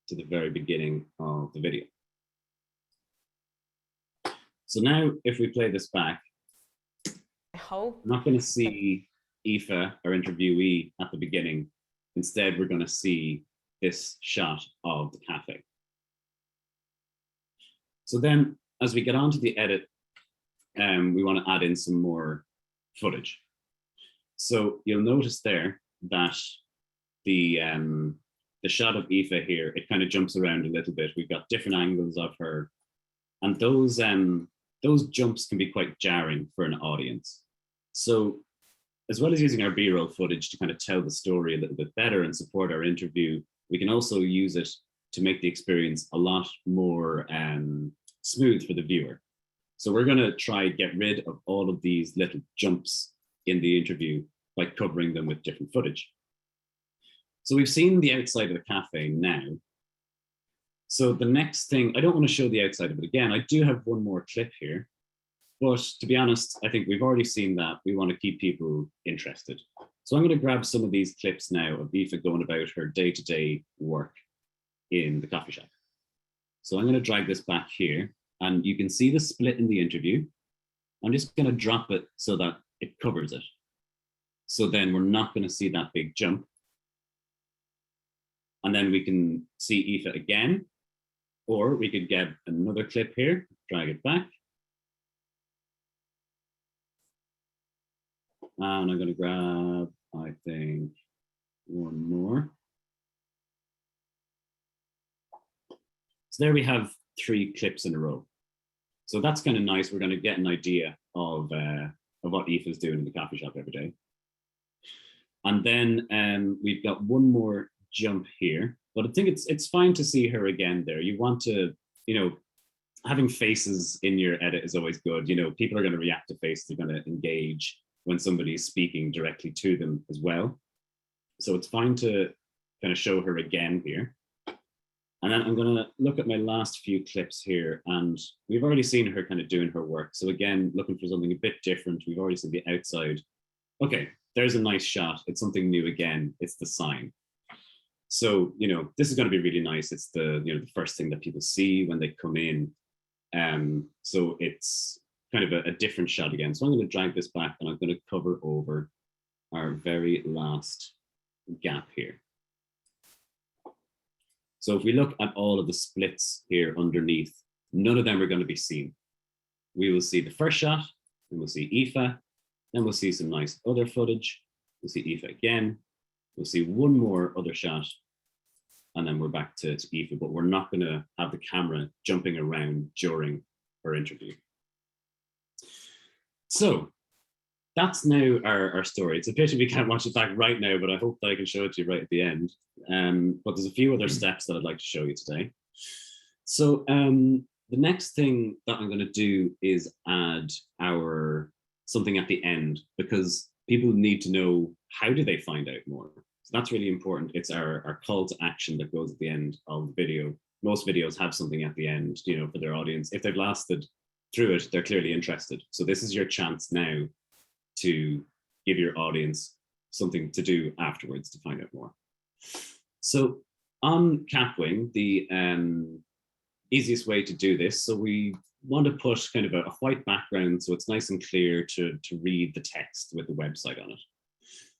to the very beginning of the video. So now if we play this back, I hope we're not going to see Aoife, our interviewee, at the beginning. Instead, we're going to see this shot of the cafe. So then, as we get on to the edit, we want to add in some more footage. So you'll notice there that the shot of Aoife here, it kind of jumps around a little bit. We've got different angles of her, and those jumps can be quite jarring for an audience. So as well as using our B-roll footage to kind of tell the story a little bit better and support our interview, we can also use it to make the experience a lot more smooth for the viewer. So we're going to try get rid of all of these little jumps in the interview by covering them with different footage. So we've seen the outside of the cafe now. So the next thing, I don't want to show the outside of it again. I do have one more clip here. But to be honest, I think we've already seen that. We want to keep people interested. So I'm going to grab some of these clips now of Aoife going about her day-to-day work in the coffee shop. So I'm going to drag this back here, and you can see the split in the interview. I'm just going to drop it so that it covers it. So then we're not going to see that big jump. And then we can see Aoife again, or we could get another clip here, drag it back. And I'm going to grab, I think, one more. So there we have 3 clips in a row. So that's kind of nice. We're going to get an idea of what Aoife is doing in the coffee shop every day. And then we've got one more jump here, but I think it's fine to see her again there. You want to, having faces in your edit is always good. People are going to react to faces, they're going to engage when somebody's speaking directly to them as well. So it's fine to kind of show her again here. And then I'm going to look at my last few clips here, and we've already seen her kind of doing her work. So again, looking for something a bit different. We've already seen the outside. Okay, there's a nice shot. It's something new again. It's the sign. So, you know, this is going to be really nice. It's the, you know, the first thing that people see when they come in. So it's kind of a different shot again. So I'm going to drag this back and I'm going to cover over our very last gap here. So if we look at all of the splits here underneath, none of them are going to be seen. We will see the first shot, then we'll see Aoife, then we'll see some nice other footage. We'll see Aoife again. We'll see one more other shot, and then we're back to Aoife, but we're not going to have the camera jumping around during her interview. So that's now our story. It's a pity we can't watch it back right now, but I hope that I can show it to you right at the end. But there's a few other steps that I'd like to show you today. So the next thing that I'm going to do is add something at the end, because people need to know, how do they find out more? So that's really important. It's our call to action that goes at the end of the video. Most videos have something at the end, you know, for their audience. If they've lasted through it, they're clearly interested. So this is your chance now to give your audience something to do afterwards to find out more. So on Capwing, the easiest way to do this, so we want to put kind of a white background so it's nice and clear to read the text with the website on it.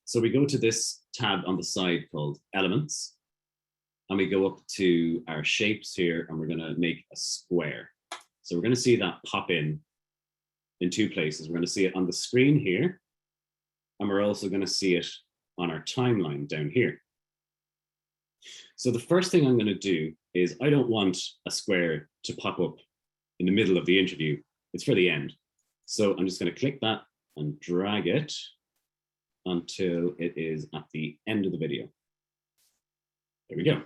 So we go to this tab on the side called Elements, and we go up to our shapes here, and we're going to make a square. So we're going to see that pop in two places. We're going to see it on the screen here, and we're also going to see it on our timeline down here. So the first thing I'm going to do is, I don't want a square to pop up in the middle of the interview. It's for the end. So I'm just going to click that and drag it until it is at the end of the video. There we go.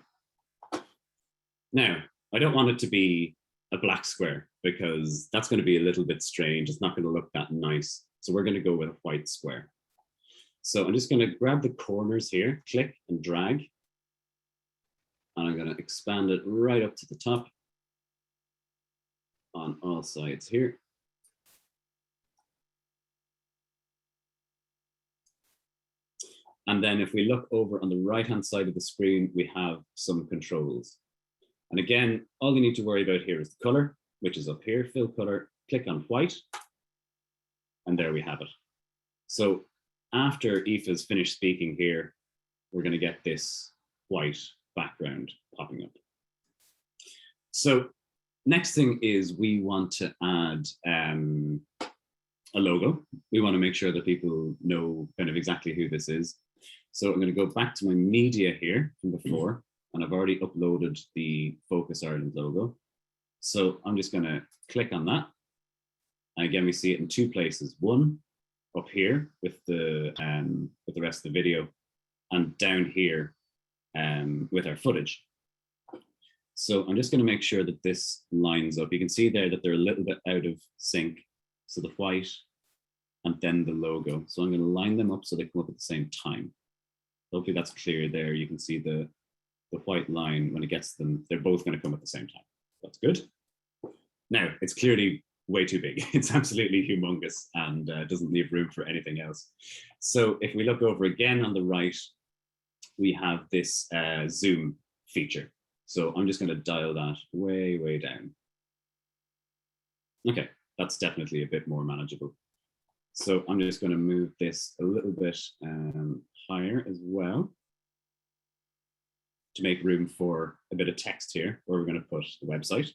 Now, I don't want it to be a black square, because that's going to be a little bit strange. It's not going to look that nice. So we're going to go with a white square. So I'm just going to grab the corners here, click and drag. And I'm going to expand it right up to the top on all sides here. And then if we look over on the right-hand side of the screen, we have some controls. And again, all you need to worry about here is the color, which is up here, fill color, click on white, and there we have it. So after Aoife's finished speaking here, we're going to get this white background popping up. So next thing is, we want to add a logo. We want to make sure that people know kind of exactly who this is. So I'm going to go back to my media here from before, and I've already uploaded the Focus Ireland logo. So I'm just going to click on that. And again, we see it in two places. One up here with the rest of the video, and down here with our footage. So I'm just going to make sure that this lines up. You can see there that they're a little bit out of sync. So the white and then the logo. So I'm going to line them up so they come up at the same time. Hopefully that's clear there. You can see the white line, when it gets them, they're both going to come at the same time. That's good. Now, it's clearly way too big. It's absolutely humongous and doesn't leave room for anything else. So if we look over again on the right, we have this zoom feature. So I'm just going to dial that way, way down. Okay, that's definitely a bit more manageable. So I'm just going to move this a little bit higher as well, to make room for a bit of text here, where we're going to put the website.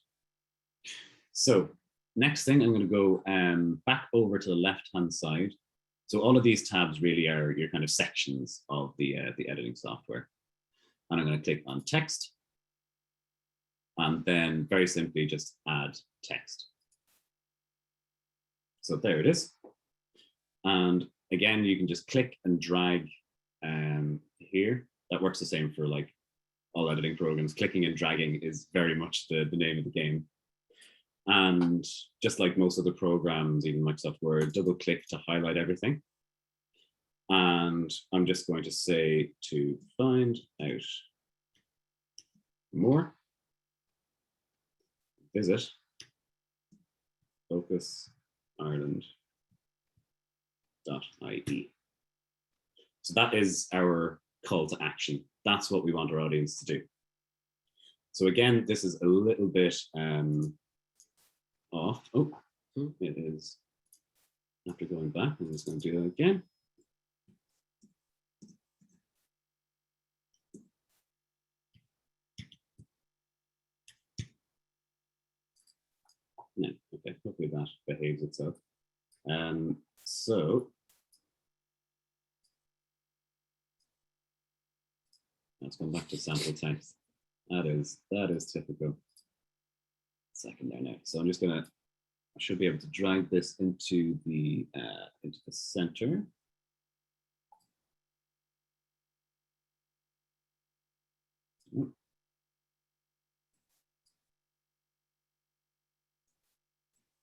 So next thing, I'm going to go back over to the left-hand side. So all of these tabs really are your kind of sections of the editing software. And I'm going to click on text, and then very simply just add text. So there it is. And again, you can just click and drag here. That works the same for like all editing programs. Clicking and dragging is very much the name of the game. And just like most other programs, even Microsoft Word, double click to highlight everything. And I'm just going to say to find out more. visit focusireland.ie. So that is our call to action. That's what we want our audience to do. So again, this is a little bit off. Oh, it is. After going back, I'm just going to do that again. No, okay, hopefully that behaves itself. So let's go back to sample text. That is typical. Second there now. So I'm just gonna, I should be able to drag this into the center.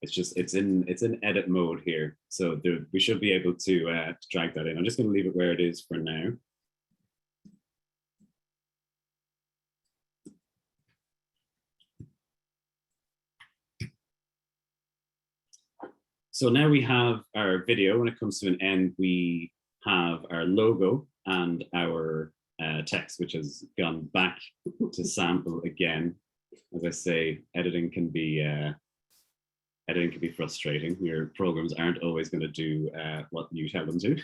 It's in edit mode here, so we should be able to drag that in. I'm just going to leave it where it is for now. So now we have our video. When it comes to an end, we have our logo and our text, which has gone back to sample again. As I say, editing can be frustrating. Your programs aren't always going to do what you tell them to.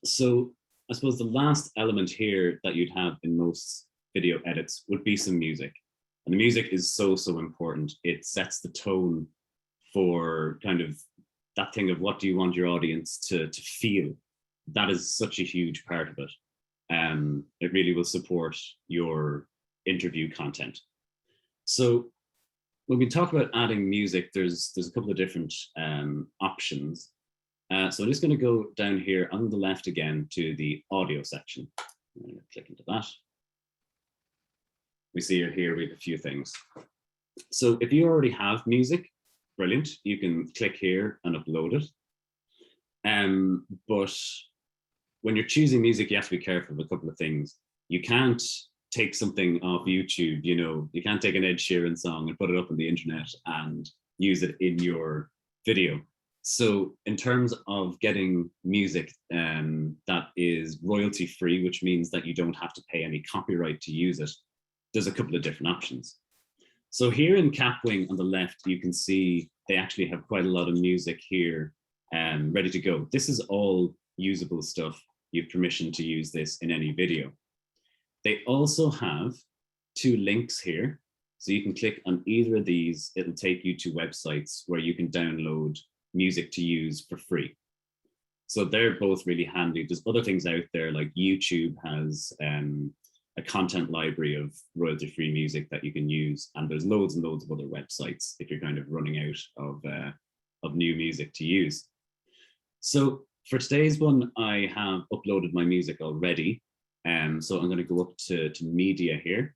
So I suppose the last element here that you'd have in most video edits would be some music. And the music is so important. It sets the tone for kind of that thing of what do you want your audience to feel. That is such a huge part of it. It really will support your interview content. So when we talk about adding music, there's a couple of different options. So I'm just going to go down here on the left again to the audio section. I'm going to click into that. We see here we have a few things. So if you already have music, brilliant. You can click here and upload it. But when you're choosing music, you have to be careful of a couple of things. You can't take something off YouTube, you know, you can't take an Ed Sheeran song and put it up on the internet and use it in your video. So in terms of getting music that is royalty free, which means that you don't have to pay any copyright to use it, there's a couple of different options. So here in Capwing on the left, you can see they actually have quite a lot of music here ready to go. This is all usable stuff. You have permission to use this in any video. They also have two links here. So you can click on either of these. It'll take you to websites where you can download music to use for free. So they're both really handy. There's other things out there, like YouTube has a content library of royalty-free music that you can use. And there's loads and loads of other websites if you're kind of running out of new music to use. So for today's one, I have uploaded my music already. So I'm going to go up to media here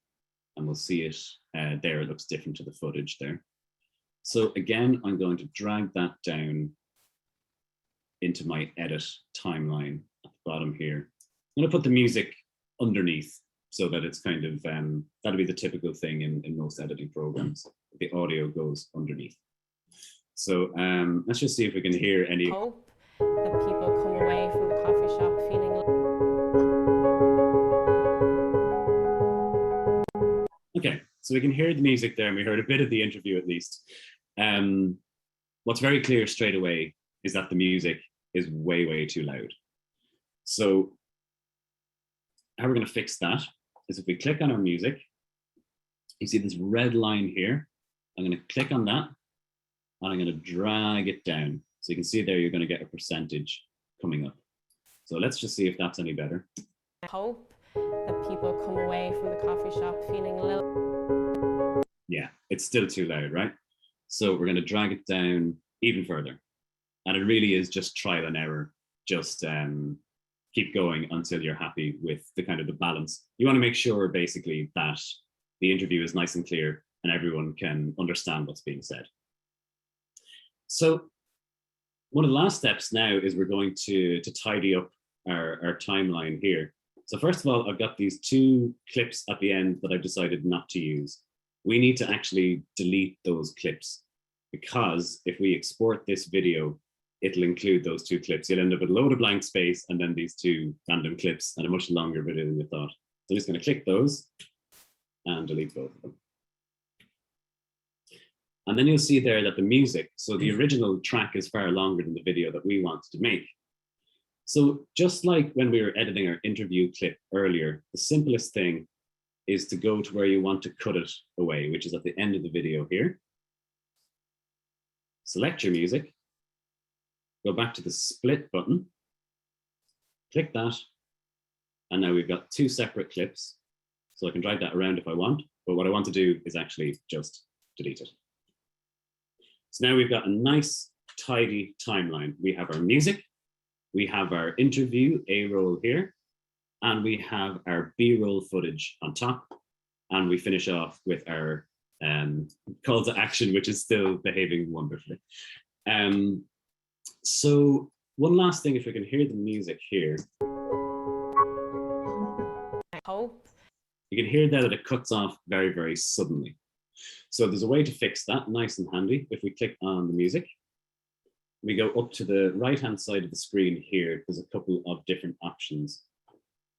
and we'll see it there. It looks different to the footage there. So again, I'm going to drag that down into my edit timeline at the bottom here. I'm going to put the music underneath so that it's kind of, that'll be the typical thing in most editing programs. The audio goes underneath. So let's just see if we can hear any. Hope that people come away from the coffee shop feeling. Okay, so we can hear the music there and we heard a bit of the interview at least. What's very clear straight away is that the music is way, way too loud. So how we're going to fix that is if we click on our music, you see this red line here. I'm going to click on that and I'm going to drag it down. So you can see there you're going to get a percentage coming up. So let's just see if that's any better. I hope that people come away from the coffee shop feeling a little. Yeah, it's still too loud, right? So we're going to drag it down even further. And it really is just trial and error. Just keep going until you're happy with the kind of the balance. You want to make sure basically that the interview is nice and clear and everyone can understand what's being said. So one of the last steps now is we're going to tidy up our timeline here. So first of all, I've got these two clips at the end that I've decided not to use. we need to actually delete those clips, because if we export this video, it'll include those 2 clips. You'll end up with a load of blank space and then these 2 random clips and a much longer video than you thought. So I'm just going to click those and delete both of them. And then you'll see there that the music, so the original track is far longer than the video that we wanted to make. So just like when we were editing our interview clip earlier, the simplest thing is to go to where you want to cut it away, which is at the end of the video here. Select your music, go back to the split button, click that, and now we've got 2 separate clips. So I can drag that around if I want, but what I want to do is actually just delete it. So now we've got a nice, tidy timeline. We have our music, we have our interview A-roll here, and we have our B-roll footage on top, and we finish off with our call to action, which is still behaving wonderfully. So one last thing, if we can hear the music here. I hope. You can hear there that it cuts off very, very suddenly. So there's a way to fix that, nice and handy. If we click on the music, we go up to the right-hand side of the screen here, there's a couple of different options.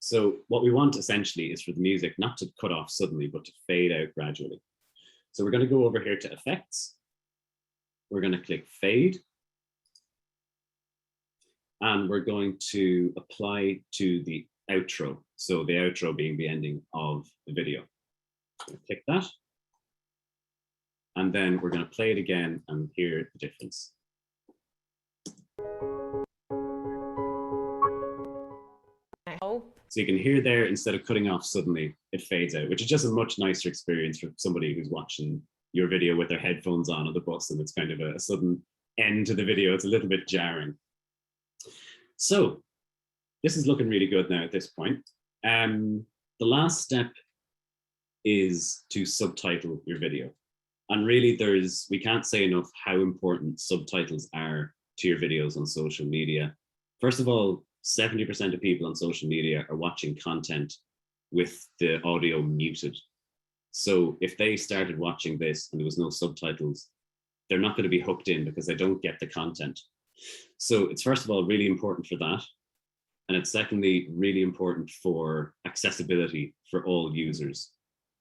So what we want essentially is for the music not to cut off suddenly, but to fade out gradually. So we're going to go over here to Effects. We're going to click Fade. And we're going to apply to the outro. So the outro being the ending of the video. Click that. And then we're going to play it again and hear the difference. I hope. So you can hear there, instead of cutting off suddenly, it fades out, which is just a much nicer experience for somebody who's watching your video with their headphones on the bus, and it's kind of a sudden end to the video. It's a little bit jarring. So this is looking really good now at this point. The last step is to subtitle your video. And really we can't say enough how important subtitles are to your videos on social media. First of all, 70% of people on social media are watching content with the audio muted. So if they started watching this and there was no subtitles, they're not going to be hooked in because they don't get the content. So it's first of all really important for that. And it's secondly really important for accessibility for all users.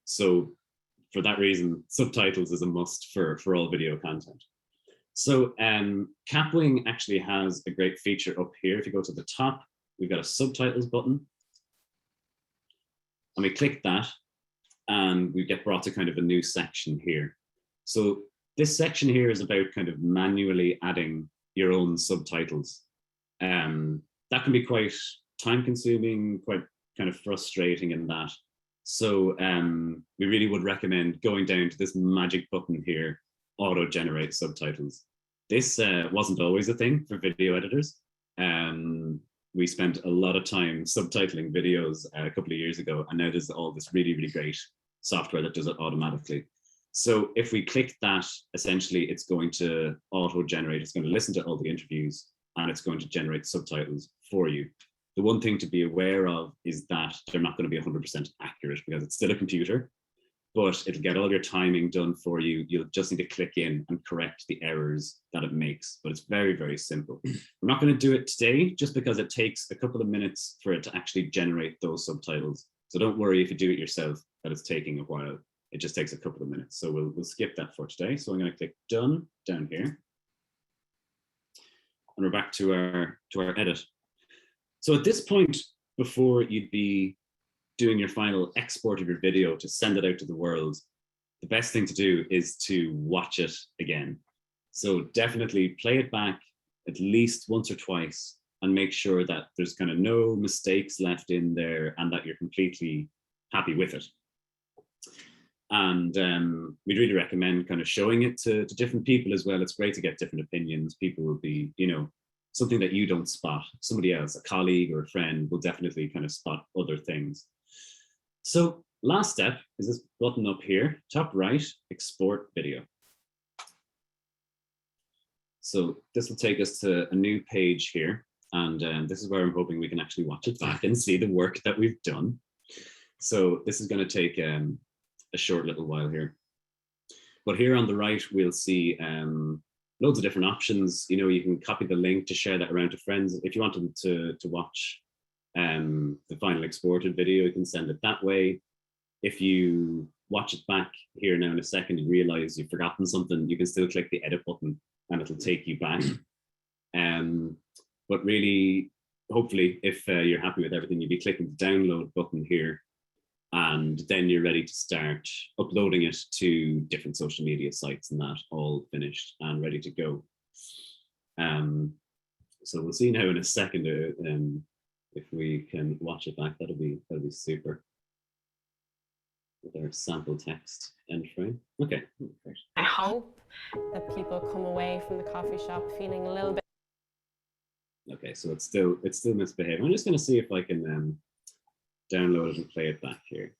So for that reason, subtitles is a must for all video content. So Capwing actually has a great feature up here. If you go to the top, we've got a subtitles button. And we click that and we get brought to kind of a new section here. So this section here is about kind of manually adding your own subtitles. That can be quite time consuming, quite kind of frustrating in that. So we really would recommend going down to this magic button here, auto generate subtitles. This wasn't always a thing for video editors. We spent a lot of time subtitling videos a couple of years ago, and now there's all this really, really great software that does it automatically. So if we click that, essentially it's going to auto generate, it's going to listen to all the interviews and it's going to generate subtitles for you. The one thing to be aware of is that they're not going to be 100% accurate because it's still a computer, but it'll get all your timing done for you. You'll just need to click in and correct the errors that it makes, but it's very, very simple. I'm not going to do it today just because it takes a couple of minutes for it to actually generate those subtitles. So don't worry if you do it yourself that it's taking a while. It just takes a couple of minutes. So we'll skip that for today. So I'm going to click done down here. And we're back to our edit. So at this point, before you'd be doing your final export of your video to send it out to the world, the best thing to do is to watch it again. So definitely play it back at least once or twice and make sure that there's kind of no mistakes left in there and that you're completely happy with it. And we'd really recommend kind of showing it to different people as well. It's great to get different opinions. People will be, something that you don't spot. Somebody else, a colleague or a friend, will definitely kind of spot other things. So last step is this button up here, top right, export video. So this will take us to a new page here. And this is where I'm hoping we can actually watch it back and see the work that we've done. So this is going to take a short little while here. But here on the right, we'll see loads of different options. You know, you can copy the link to share that around to friends. If you want them to watch the final exported video, you can send it that way. If you watch it back here now in a second and realize you've forgotten something, you can still click the edit button and it'll take you back. But really, hopefully, if you're happy with everything, you'll be clicking the download button here, and then you're ready to start uploading it to different social media sites and that, all finished and ready to go. So we'll see now in a second if we can watch it back. That'll be super. With our sample text end frame. Okay. Great. I hope that people come away from the coffee shop feeling a little bit. Okay, so it's still misbehaving. I'm just going to see if I can download it and play it back here.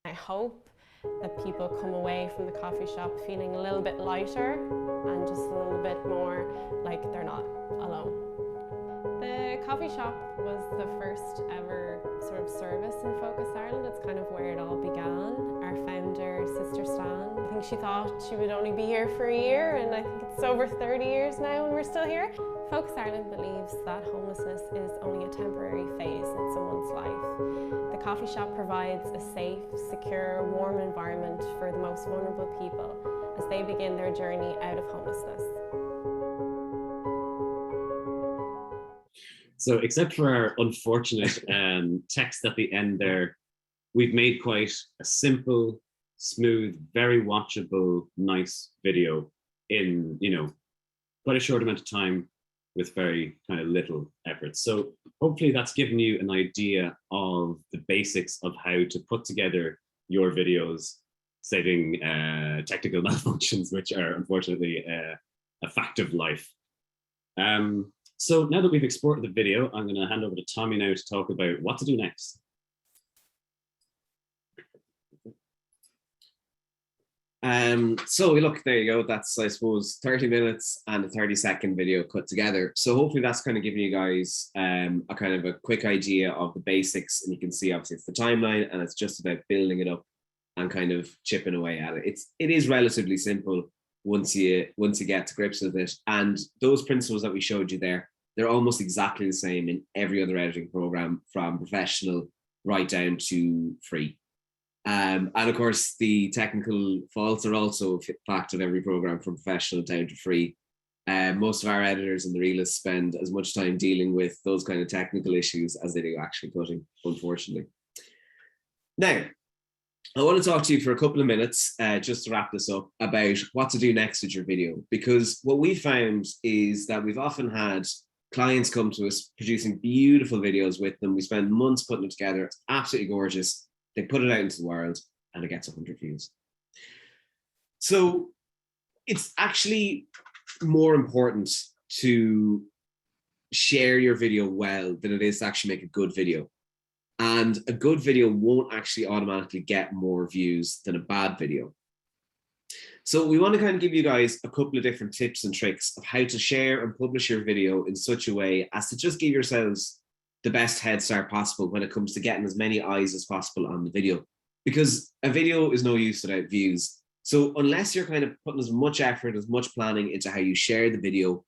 I hope that people come away from the coffee shop feeling a little bit lighter and just a little bit more like they're not alone. The coffee shop was the first ever sort of service in Focus Ireland. It's kind of where it all began. Our founder, Sister Stan, I think she thought she would only be here for a year, and I think it's over 30 years now and we're still here. Focus Ireland believes that homelessness is only a temporary phase in someone's life. The coffee shop provides a safe, secure, warm environment for the most vulnerable people as they begin their journey out of homelessness. So except for our unfortunate text at the end there, we've made quite a simple, smooth, very watchable, nice video in, you know, quite a short amount of time with very kind of little effort. So hopefully that's given you an idea of the basics of how to put together your videos, saving technical malfunctions, which are unfortunately a fact of life. So now that we've exported the video, I'm going to hand over to Tommy now to talk about what to do next. So look, there you go. That's, I suppose, 30 minutes and a 30-second video cut together. So hopefully that's kind of giving you guys a kind of a quick idea of the basics. And you can see obviously it's the timeline and it's just about building it up and kind of chipping away at it. It is relatively simple once you get to grips with it. And those principles that we showed you there, they're almost exactly the same in every other editing program, from professional right down to free. And of course, the technical faults are also a fact of every program, from professional down to free. Most of our editors and the realists spend as much time dealing with those kind of technical issues as they do actually cutting, unfortunately. Now, I want to talk to you for a couple of minutes, just to wrap this up, about what to do next with your video. Because what we found is that we've often had clients come to us producing beautiful videos with them. We spend months putting them together. It's absolutely gorgeous. They put it out into the world and it gets 100 views. So it's actually more important to share your video well than it is to actually make a good video. And a good video won't actually automatically get more views than a bad video. So we want to kind of give you guys a couple of different tips and tricks of how to share and publish your video in such a way as to just give yourselves the best head start possible when it comes to getting as many eyes as possible on the video. Because a video is no use without views. So unless you're kind of putting as much effort, as much planning into how you share the video,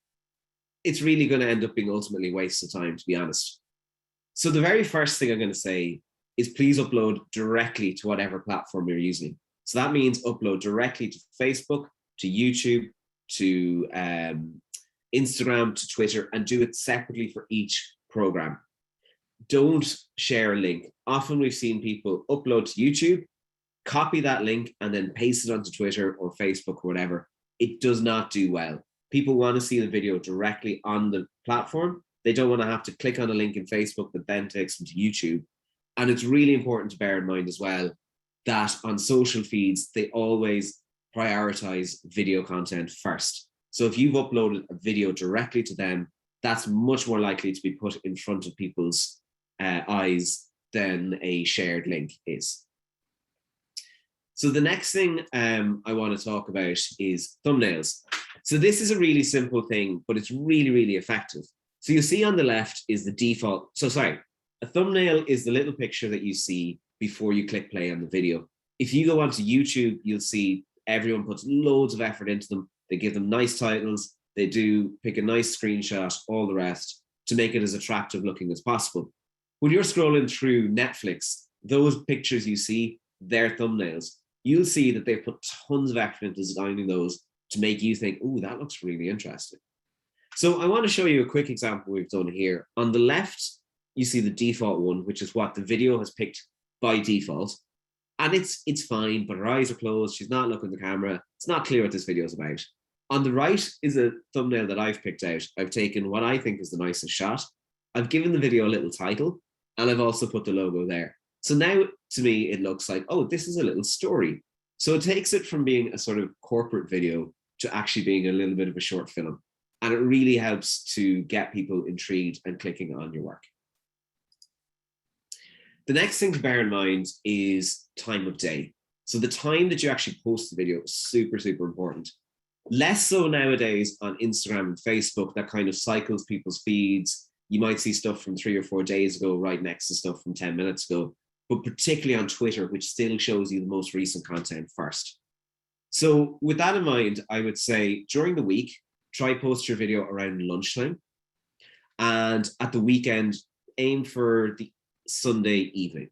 it's really going to end up being ultimately a waste of time, to be honest. So the very first thing I'm going to say is please upload directly to whatever platform you're using. So that means upload directly to Facebook, to YouTube, to Instagram, to Twitter, and do it separately for each program. Don't share a link. Often we've seen people upload to YouTube, copy that link, and then paste it onto Twitter or Facebook or whatever. It does not do well. People want to see the video directly on the platform. They don't want to have to click on a link in Facebook that then takes them to YouTube. And it's really important to bear in mind as well that on social feeds, they always prioritize video content first. So if you've uploaded a video directly to them, that's much more likely to be put in front of people's eyes than a shared link is. So the next thing I want to talk about is thumbnails. So this is a really simple thing, but it's really, really effective. So you see on the left is the default. So sorry, A thumbnail is the little picture that you see before you click play on the video. If you go onto YouTube, you'll see everyone puts loads of effort into them. They give them nice titles. They do pick a nice screenshot, all the rest, to make it as attractive looking as possible. When you're scrolling through Netflix, those pictures you see, they're thumbnails. You'll see that they've put tons of effort into designing those to make you think, oh, that looks really interesting. So I want to show you a quick example we've done here. On the left, you see the default one, which is what the video has picked by default. And it's fine, but her eyes are closed. She's not looking at the camera. It's not clear what this video is about. On the right is a thumbnail that I've picked out. I've taken what I think is the nicest shot. I've given the video a little title, and I've also put the logo there. So now to me, it looks like, oh, this is a little story. So it takes it from being a sort of corporate video to actually being a little bit of a short film. And it really helps to get people intrigued and clicking on your work. The next thing to bear in mind is time of day. So the time that you actually post the video is super, super important. Less so nowadays on Instagram and Facebook that kind of cycles people's feeds. You might see stuff from 3 or 4 days ago right next to stuff from 10 minutes ago, but particularly on Twitter, which still shows you the most recent content first. So with that in mind, I would say during the week, try post your video around lunchtime. And at the weekend, aim for the Sunday evening.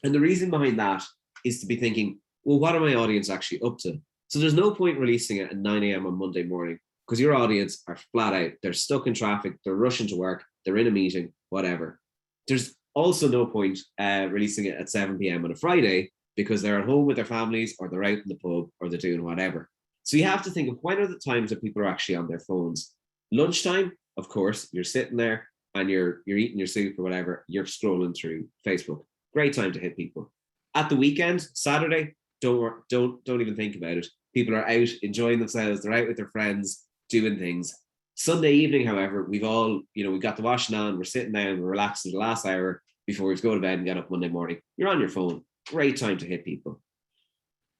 And the reason behind that is to be thinking, well, what are my audience actually up to? So there's no point releasing it at 9 a.m. on Monday morning because your audience are flat out. They're stuck in traffic. They're rushing to work. They're in a meeting, whatever. There's also no point releasing it at 7 p.m. on a Friday because they're at home with their families or they're out in the pub or they're doing whatever. So you have to think of when are the times that people are actually on their phones. Lunchtime, of course, you're sitting there and you're eating your soup or whatever, you're scrolling through Facebook. Great time to hit people. At the weekend, Saturday, don't even think about it. People are out enjoying themselves. They're out with their friends, doing things. Sunday evening, however, we've got the washing on, we're sitting down, we're relaxing the last hour before we go to bed and get up Monday morning. You're on your phone. Great time to hit people.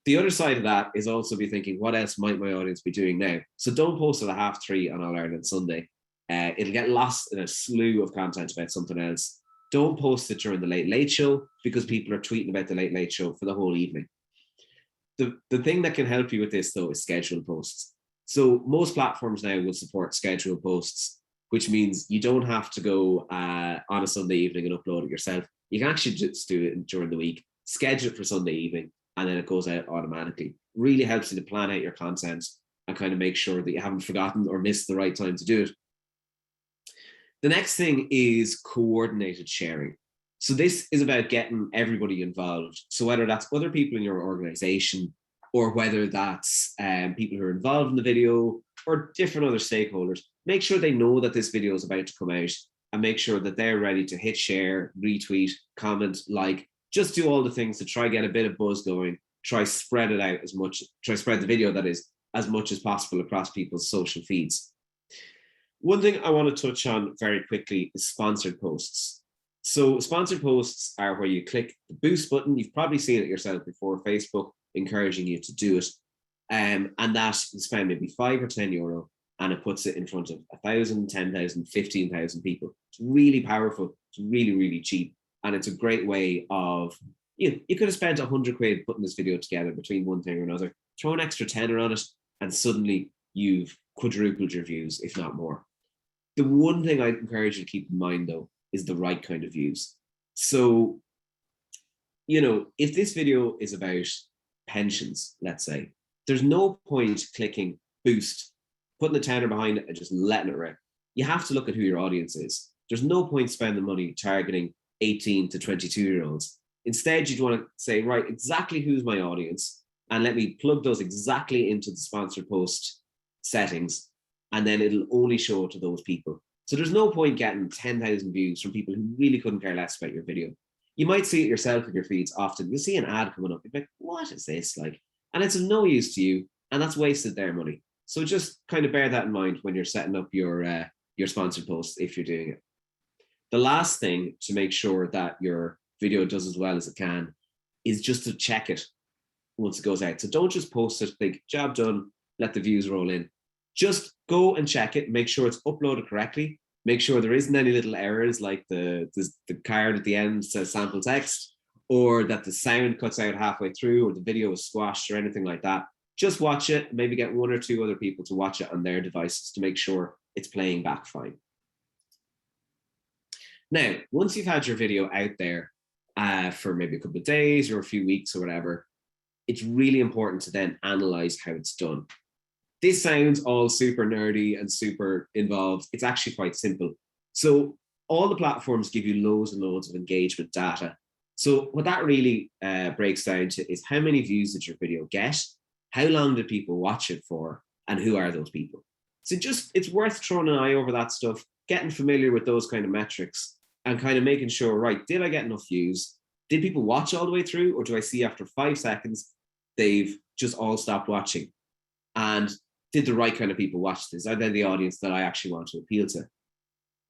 The other side of that is also be thinking, what else might my audience be doing now? So don't post at 3:30 on All Ireland Sunday. It'll get lost in a slew of content about something else. Don't post it during the Late Late Show because people are tweeting about the Late Late Show for the whole evening. The thing that can help you with this, though, is scheduled posts. So most platforms now will support scheduled posts, which means you don't have to go on a Sunday evening and upload it yourself. You can actually just do it during the week, schedule it for Sunday evening, and then it goes out automatically. Really helps you to plan out your content and kind of make sure that you haven't forgotten or missed the right time to do it. The next thing is coordinated sharing. So this is about getting everybody involved. So whether that's other people in your organization or whether that's people who are involved in the video or different other stakeholders, make sure they know that this video is about to come out and make sure that they're ready to hit share, retweet, comment, like, just do all the things to try get a bit of buzz going, try spread it out try spread the video, that is, as much as possible across people's social feeds. One thing I want to touch on very quickly is sponsored posts. So sponsored posts are where you click the boost button. You've probably seen it yourself before, Facebook encouraging you to do it. And that you spend maybe €5 or €10 and it puts it in front of 1,000, 10,000, 15,000 people. It's really powerful. It's really, really cheap. And it's a great way of, you could have spent 100 quid putting this video together between one thing or another, throw an extra tenner on it, and suddenly you've quadrupled your views, if not more. The one thing I'd encourage you to keep in mind, though, is the right kind of views. So, if this video is about pensions, let's say, there's no point clicking boost, putting the tenner behind it and just letting it rip. You have to look at who your audience is. There's no point spending money targeting 18 to 22-year-olds. Instead, you'd want to say, right, exactly who's my audience, and let me plug those exactly into the sponsored post settings, and then it'll only show to those people. So there's no point getting 10,000 views from people who really couldn't care less about your video. You might see it yourself in your feeds often. You'll see an ad coming up. You're like, what is this like? And it's of no use to you, and that's wasted their money. So just kind of bear that in mind when you're setting up your sponsored posts if you're doing it. The last thing to make sure that your video does as well as it can is just to check it once it goes out. So don't just post it, think, job done, let the views roll in. Just go and check it, make sure it's uploaded correctly, Make sure there isn't any little errors like the card at the end says sample text, or that the sound cuts out halfway through, or the video is squashed or anything like that. Just watch it, maybe get 1 or 2 other people to watch it on their devices to make sure it's playing back fine. Now, once you've had your video out there for maybe a couple of days or a few weeks or whatever, it's really important to then analyze how it's done. This sounds all super nerdy and super involved. It's actually quite simple. So all the platforms give you loads and loads of engagement data. So what that really breaks down to is how many views did your video get? How long did people watch it for? And who are those people? So it's worth throwing an eye over that stuff, getting familiar with those kind of metrics and kind of making sure, right, did I get enough views? Did people watch all the way through? Or do I see after 5 seconds, they've just all stopped watching? And did the right kind of people watch this? Are they the audience that I actually want to appeal to?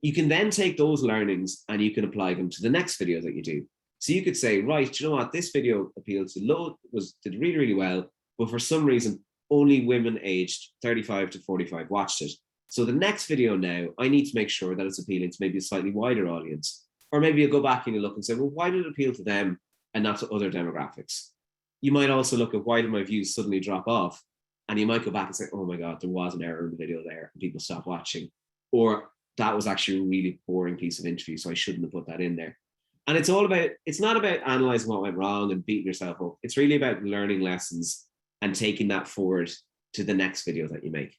You can then take those learnings and you can apply them to the next video that you do. So you could say, right, you know what, this video appealed to did really, really well, but for some reason, only women aged 35 to 45 watched it. So the next video now, I need to make sure that it's appealing to maybe a slightly wider audience. Or maybe you go back and you look and say, well, why did it appeal to them and not to other demographics? You might also look at why did my views suddenly drop off? And you might go back and say, oh my God, there was an error in the video there and people stopped watching. Or that was actually a really boring piece of interview, so I shouldn't have put that in there. And it's not about analyzing what went wrong and beating yourself up. It's really about learning lessons and taking that forward to the next video that you make.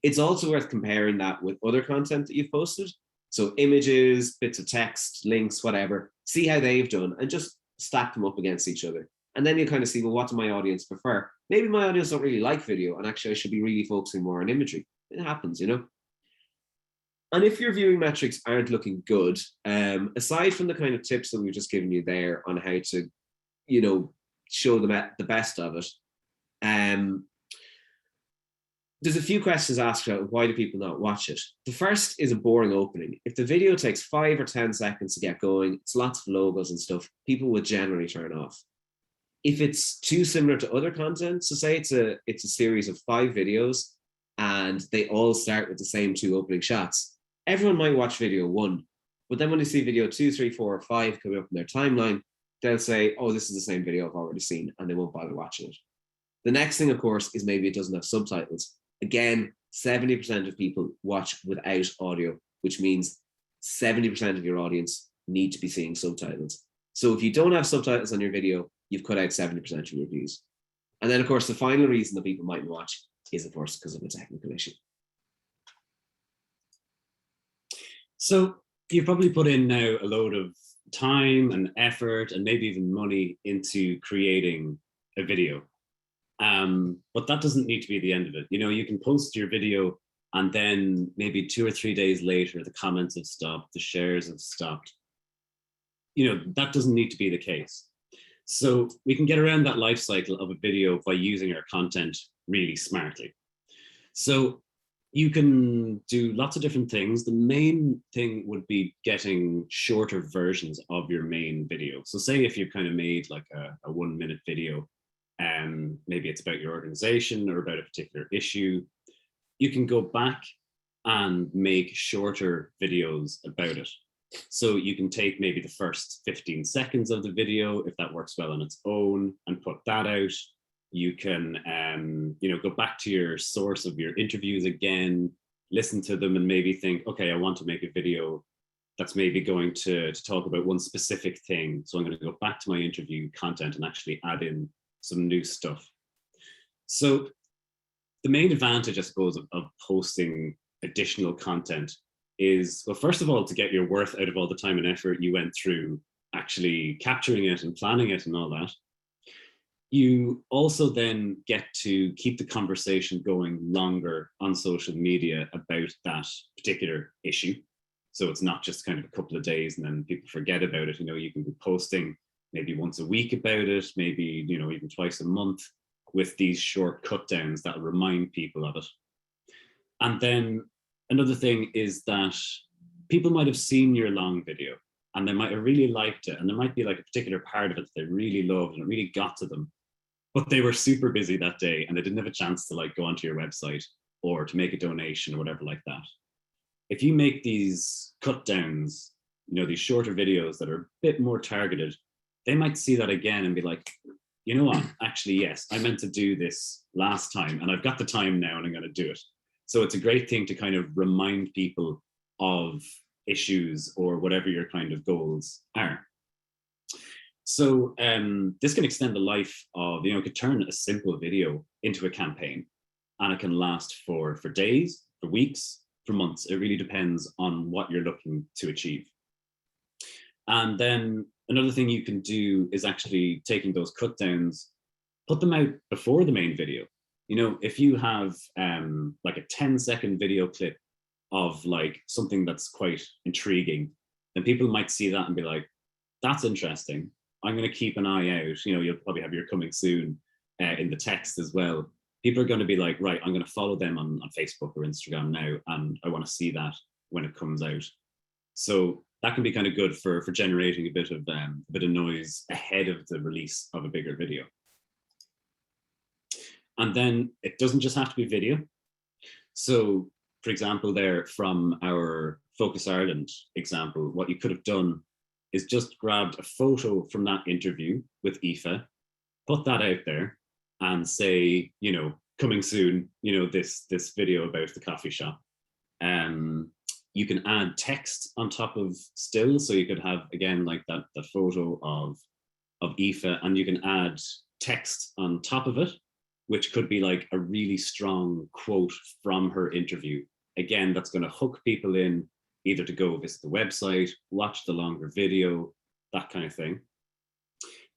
It's also worth comparing that with other content that you've posted. So images, bits of text, links, whatever, see how they've done and just stack them up against each other. And then you kind of see, well, what do my audience prefer? Maybe my audience don't really like video and actually I should be really focusing more on imagery. It happens, you know? And if your viewing metrics aren't looking good, aside from the kind of tips that we've just given you there on how to, you know, show them the best of it, there's a few questions asked about why do people not watch it. The first is a boring opening. If the video takes 5 or 10 seconds to get going, it's lots of logos and stuff, people will generally turn off. If it's too similar to other content, so say it's a series of 5 videos and they all start with the same 2 opening shots, everyone might watch video 1, but then when they see video 2, 3, 4, or 5 coming up in their timeline, they'll say, oh, this is the same video I've already seen, and they won't bother watching it. The next thing, of course, is maybe it doesn't have subtitles. Again, 70% of people watch without audio, which means 70% of your audience need to be seeing subtitles. So if you don't have subtitles on your video, you've cut out 70% of your views. And then, of course, the final reason that people mightn't watch is, of course, because of a technical issue. So you've probably put in now a load of time and effort and maybe even money into creating a video. But that doesn't need to be the end of it. You know, you can post your video and then maybe 2 or 3 days later, the comments have stopped, the shares have stopped. You know, that doesn't need to be the case. So we can get around that life cycle of a video by using our content really smartly. So you can do lots of different things. The main thing would be getting shorter versions of your main video. So say if you've kind of made like a 1-minute video, maybe it's about your organization or about a particular issue, you can go back and make shorter videos about it. So you can take maybe the first 15 seconds of the video, if that works well on its own, and put that out. You can, you know, go back to your source of your interviews again, listen to them and maybe think, okay, I want to make a video that's maybe going to talk about one specific thing. So I'm going to go back to my interview content and actually add in some new stuff. So the main advantage, I suppose, of posting additional content is, well, first of all, to get your worth out of all the time and effort you went through actually capturing it and planning it and all that. You also then get to keep the conversation going longer on social media about that particular issue. So it's not just kind of a couple of days and then people forget about it. You know, you can be posting maybe once a week about it, maybe, you know, even twice a month with these short cut downs that remind people of it. And then another thing is that people might have seen your long video and they might have really liked it. And there might be like a particular part of it that they really loved and it really got to them. But they were super busy that day and they didn't have a chance to like go onto your website or to make a donation or whatever like that. if you make these cut downs, you know, these shorter videos that are a bit more targeted, they might see that again and be like, you know what, actually, yes, I meant to do this last time and I've got the time now and I'm going to do it. So it's a great thing to kind of remind people of issues or whatever your kind of goals are. So this can extend the life of, you know, it could turn a simple video into a campaign, and it can last for days, for weeks, for months. It really depends on what you're looking to achieve. And then another thing you can do is actually taking those cut downs, put them out before the main video. You know, if you have like a 10-second video clip of like something that's quite intriguing, then people might see that and be like, that's interesting. I'm going to keep an eye out. You know, you'll probably have your coming soon in the text as well. People are going to be like, right, I'm going to follow them on Facebook or Instagram now, and I want to see that when it comes out. So that can be kind of good for generating a bit of noise ahead of the release of a bigger video. And then it doesn't just have to be video. So, for example, there from our Focus Ireland example, what you could have done is just grabbed a photo from that interview with Aoife, put that out there, and say, you know, coming soon, you know, this video about the coffee shop. You can add text on top of stills, so you could have, again, like that photo of Aoife, and you can add text on top of it, which could be like a really strong quote from her interview. Again, that's going to hook people in, either to go visit the website, watch the longer video, that kind of thing.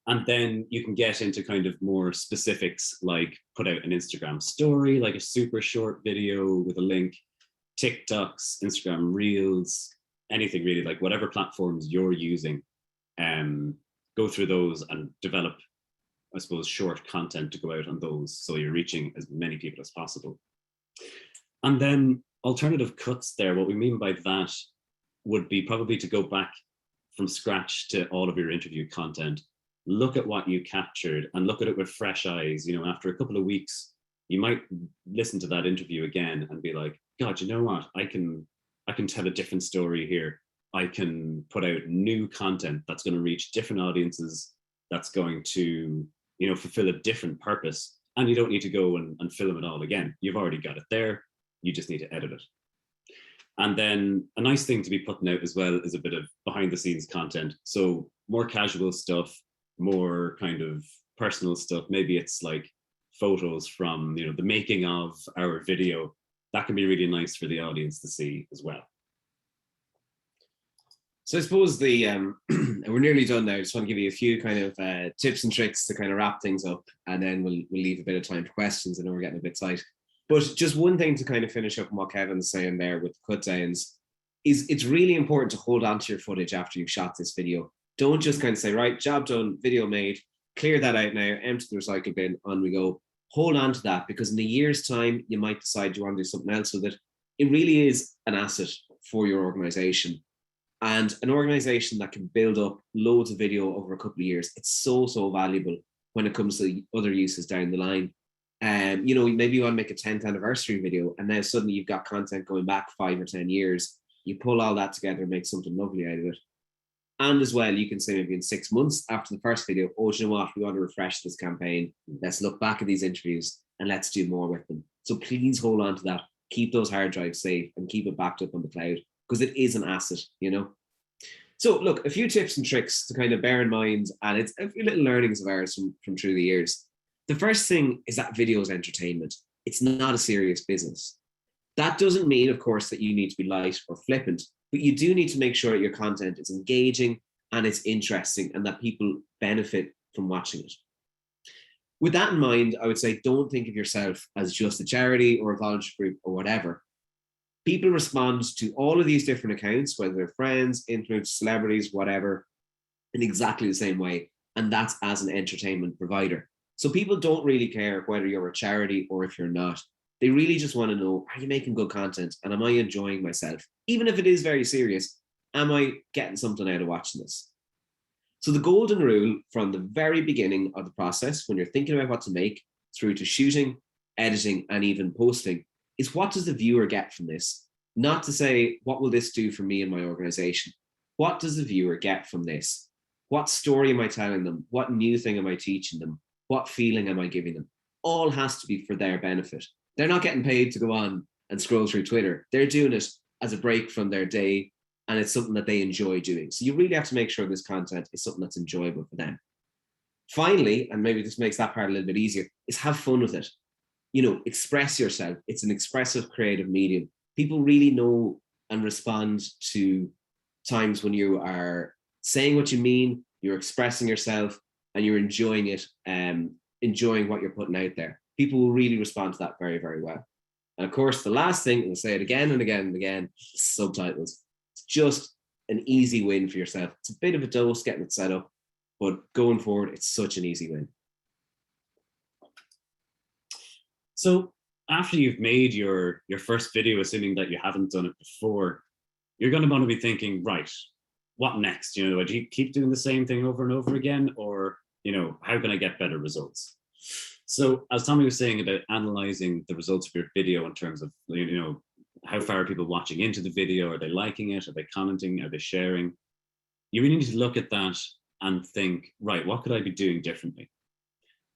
And then you can get into kind of more specifics, like put out an Instagram story, like a super short video with a link, TikToks, Instagram Reels, anything really, like whatever platforms you're using, go through those and develop, I suppose, short content to go out on those, so you're reaching as many people as possible. And then alternative cuts there, what we mean by that would be probably to go back from scratch to all of your interview content, look at what you captured and look at it with fresh eyes. You know, after a couple of weeks, you might listen to that interview again and be like, God, you know what? I can tell a different story here. I can put out new content that's going to reach different audiences, that's going to, you know, fulfill a different purpose. And you don't need to go and film it all again. You've already got it there. You just need to edit it. And then a nice thing to be putting out as well is a bit of behind the scenes content. So more casual stuff, more kind of personal stuff. Maybe it's like photos from, you know, the making of our video. That can be really nice for the audience to see as well. So I suppose and we're nearly done now. I just want to give you a few kind of tips and tricks to kind of wrap things up, and then we'll leave a bit of time for questions. I know we're getting a bit tight. But just one thing to kind of finish up on what Kevin's saying there with the cut downs is it's really important to hold on to your footage after you've shot this video. Don't just kind of say, right, job done, video made, clear that out now, empty the recycle bin, on we go. Hold on to that, because in a year's time, you might decide you want to do something else with it. It really is an asset for your organization, and an organization that can build up loads of video over a couple of years. It's so valuable when it comes to other uses down the line. You know, maybe you want to make a 10th anniversary video, and now suddenly you've got content going back 5 or 10 years. You pull all that together and make something lovely out of it. And as well, you can say maybe in 6 months after the first video, oh, do you know what? We want to refresh this campaign. Let's look back at these interviews and let's do more with them. So please hold on to that. Keep those hard drives safe and keep it backed up on the cloud, because it is an asset, you know. So look, a few tips and tricks to kind of bear in mind, and it's a few little learnings of ours from through the years. The first thing is that video is entertainment. It's not a serious business. That doesn't mean, of course, that you need to be light or flippant, but you do need to make sure that your content is engaging and it's interesting and that people benefit from watching it. With that in mind, I would say don't think of yourself as just a charity or a volunteer group or whatever. People respond to all of these different accounts, whether they're friends, influencers, celebrities, whatever, in exactly the same way. And that's as an entertainment provider. So people don't really care whether you're a charity or if you're not. They really just want to know, are you making good content? And am I enjoying myself? Even if it is very serious, am I getting something out of watching this? So the golden rule from the very beginning of the process, when you're thinking about what to make, through to shooting, editing, and even posting, is what does the viewer get from this? Not to say, what will this do for me and my organization? What does the viewer get from this? What story am I telling them? What new thing am I teaching them? What feeling am I giving them? All has to be for their benefit. They're not getting paid to go on and scroll through Twitter. They're doing it as a break from their day, and it's something that they enjoy doing. So you really have to make sure this content is something that's enjoyable for them. Finally, and maybe this makes that part a little bit easier, is have fun with it. You know, express yourself. It's an expressive, creative medium. People really know and respond to times when you are saying what you mean, you're expressing yourself, and you're enjoying it, enjoying what you're putting out there. People will really respond to that very, very well. And of course, the last thing, and I'll say it again and again and again, subtitles. It's just an easy win for yourself. It's a bit of a dose getting it set up, but going forward, it's such an easy win. So after you've made your first video, assuming that you haven't done it before, you're going to want to be thinking, right, what next? You know, do you keep doing the same thing over and over again? Or, you know, how can I get better results? So as Tommy was saying about analyzing the results of your video in terms of, you know, how far are people watching into the video? Are they liking it? Are they commenting? Are they sharing? You really need to look at that and think, right, what could I be doing differently?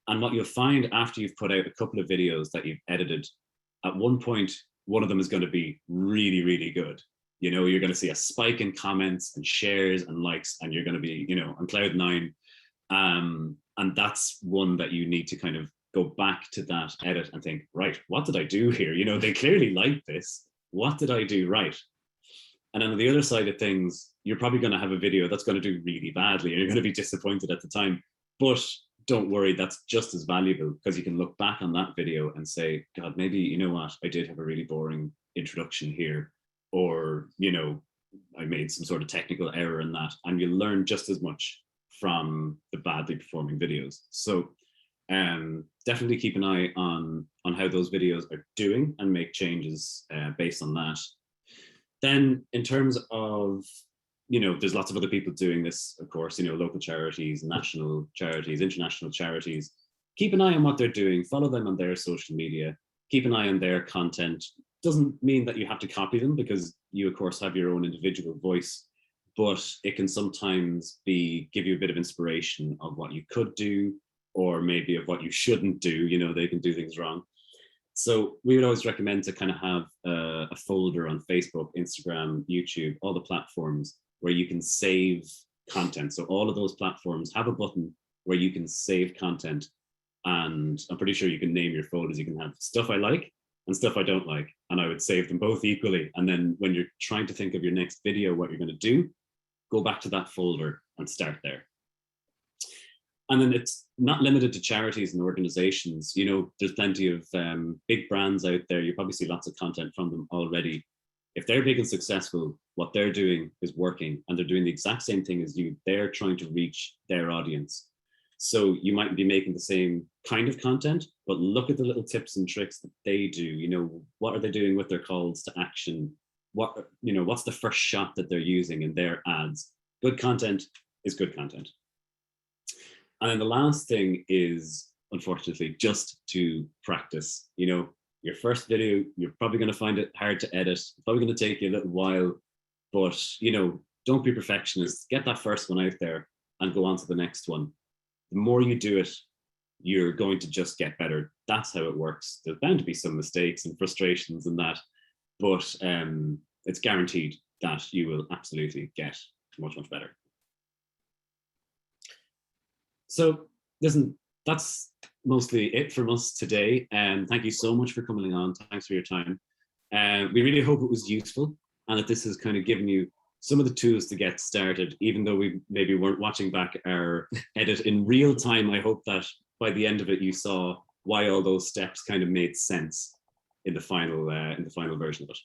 And what you'll find after you've put out a couple of videos that you've edited, at one point, one of them is going to be really, really good. You know, you're going to see a spike in comments and shares and likes, and you're going to be, you know, on cloud nine. And that's one that you need to kind of go back to that edit and think, right, what did I do here? You know, they clearly like this. What did I do right? And then on the other side of things, you're probably going to have a video that's going to do really badly and you're going to be disappointed at the time. But don't worry, that's just as valuable, because you can look back on that video and say, God, maybe, you know what, I did have a really boring introduction here. Or, you know, I made some sort of technical error in that. And you learn just as much from the badly performing videos. So definitely keep an eye on how those videos are doing and make changes based on that. Then in terms of, you know, there's lots of other people doing this, of course, you know, local charities, national charities, international charities. Keep an eye on what they're doing, follow them on their social media, keep an eye on their content. Doesn't mean that you have to copy them, because you, of course, have your own individual voice, but it can sometimes give you a bit of inspiration of what you could do, or maybe of what you shouldn't do. You know, they can do things wrong. So we would always recommend to kind of have a folder on Facebook, Instagram, YouTube, all the platforms where you can save content. So all of those platforms have a button where you can save content. And I'm pretty sure you can name your folders. You can have stuff I like and stuff I don't like. And I would save them both equally. And then when you're trying to think of your next video, what you're going to do, go back to that folder and start there. And then it's not limited to charities and organizations. You know, there's plenty of big brands out there. You probably see lots of content from them already. If they're big and successful, what they're doing is working, and they're doing the exact same thing as you. They're trying to reach their audience. So you might be making the same kind of content, but look at the little tips and tricks that they do. You know, what are they doing with their calls to action? What, you know, what's the first shot that they're using in their ads? Good content is good content. And then the last thing is, unfortunately, just to practice. You know, your first video, you're probably going to find it hard to edit. It's probably going to take you a little while, but, you know, don't be perfectionists. Get that first one out there and go on to the next one. The more you do it, you're going to just get better. That's how it works. There's bound to be some mistakes and frustrations and that, but it's guaranteed that you will absolutely get much, much better. So listen, that's mostly it from us today. Thank you so much for coming on. Thanks for your time. We really hope it was useful and that this has kind of given you some of the tools to get started, even though we maybe weren't watching back our edit in real time. I hope that by the end of it, you saw why all those steps kind of made sense in the final version of it.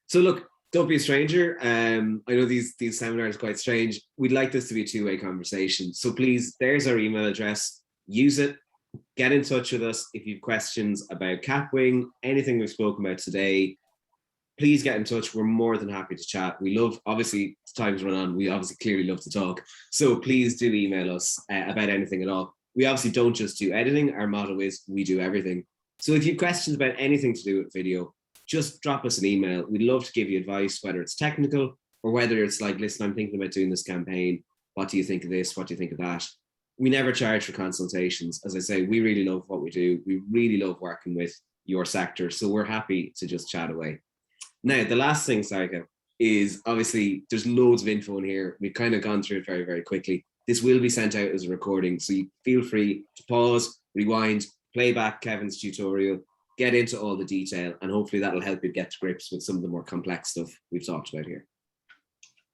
So look, don't be a stranger. I know these seminars are quite strange. We'd like this to be a two-way conversation. So please, there's our email address. Use it. Get in touch with us if you have questions about Capwing, anything we've spoken about today. Please get in touch. We're more than happy to chat. We love, obviously, time's run on. We obviously clearly love to talk. So please do email us about anything at all. We obviously don't just do editing. Our motto is we do everything. So if you have questions about anything to do with video, just drop us an email. We'd love to give you advice, whether it's technical or whether it's like, listen, I'm thinking about doing this campaign. What do you think of this? What do you think of that? We never charge for consultations. As I say, we really love what we do. We really love working with your sector. So we're happy to just chat away. Now, the last thing, Saika, is obviously there's loads of info in here. We've kind of gone through it very, very quickly. This will be sent out as a recording. So you feel free to pause, rewind, play back Kevin's tutorial, get into all the detail, and hopefully that'll help you get to grips with some of the more complex stuff we've talked about here.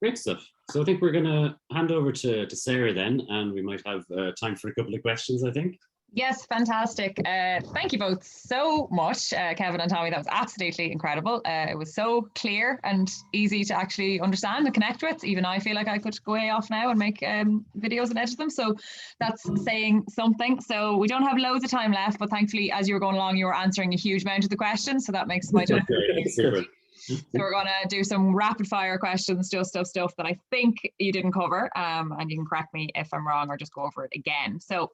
Great stuff. So I think we're going to hand over to Sarah then, and we might have time for a couple of questions, I think. Yes, fantastic. Thank you both so much, Kevin and Tommy. That was absolutely incredible. It was so clear and easy to actually understand and connect with. Even I feel like I could go way off now and make videos and edit them. So that's saying something. So we don't have loads of time left, but thankfully, as you were going along, you were answering a huge amount of the questions. So that makes my job easier. So we're going to do some rapid fire questions, just stuff that I think you didn't cover. And you can correct me if I'm wrong or just go over it again. So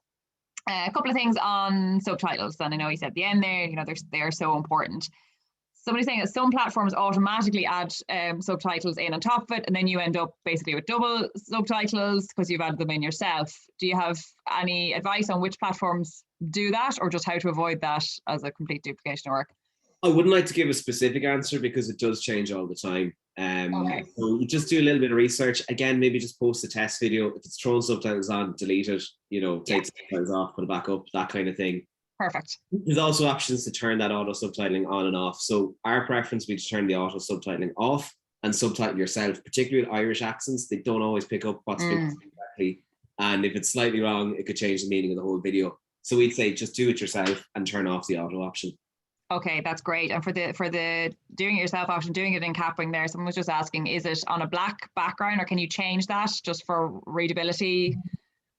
a couple of things on subtitles, and I know you said at the end there, you know, they're so important. Somebody's saying that some platforms automatically add subtitles in on top of it, and then you end up basically with double subtitles because you've added them in yourself. Do you have any advice on which platforms do that, or just how to avoid that as a complete duplication of work? I wouldn't like to give a specific answer because it does change all the time. Okay. So you just do a little bit of research. Again, maybe just post a test video. If it's throwing subtitles on, delete it, you know, take subtitles off, put it back up, that kind of thing. Perfect. There's also options to turn that auto subtitling on and off. So our preference would be to turn the auto subtitling off and subtitle yourself, particularly with Irish accents. They don't always pick up what's being said correctly. And if it's slightly wrong, it could change the meaning of the whole video. So we'd say just do it yourself and turn off the auto option. Okay, that's great. And for the doing it yourself option, doing it in Capwing there, someone was just asking, is it on a black background or can you change that just for readability?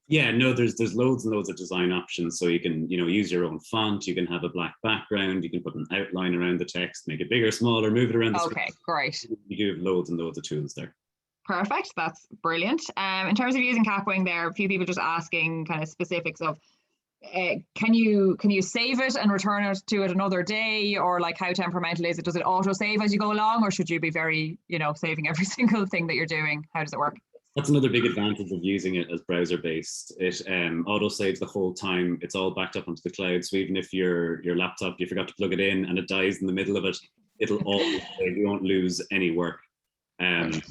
Yeah, no, there's loads and loads of design options. So you can, you know, use your own font, you can have a black background, you can put an outline around the text, make it bigger, smaller, move it around the screen. Okay, great. You do have loads and loads of tools there. Perfect, that's brilliant. In terms of using Capwing there, a few people just asking kind of specifics of, can you save it and return it to it another day, or like how temperamental is it? Does it auto save as you go along, or should you be very, you know, saving every single thing that you're doing? How does it work? That's another big advantage of using it as browser based. It auto saves the whole time. It's all backed up onto the cloud. So even if your laptop, you forgot to plug it in and it dies in the middle of it, it'll always save. You won't lose any work. And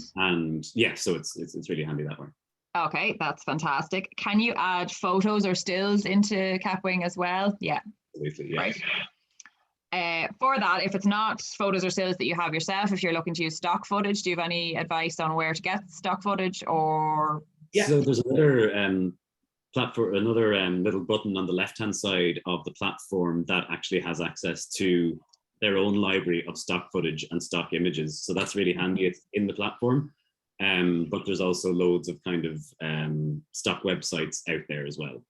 yeah, so it's really handy that way. Okay, that's fantastic. Can you add photos or stills into Capwing as well? Yeah. Absolutely, yeah. Right. For that, if it's not photos or stills that you have yourself, if you're looking to use stock footage, do you have any advice on where to get stock footage? Or So there's another platform, another little button on the left-hand side of the platform that actually has access to their own library of stock footage and stock images. So that's really handy. It's in the platform. But there's also loads of kind of stock websites out there as well.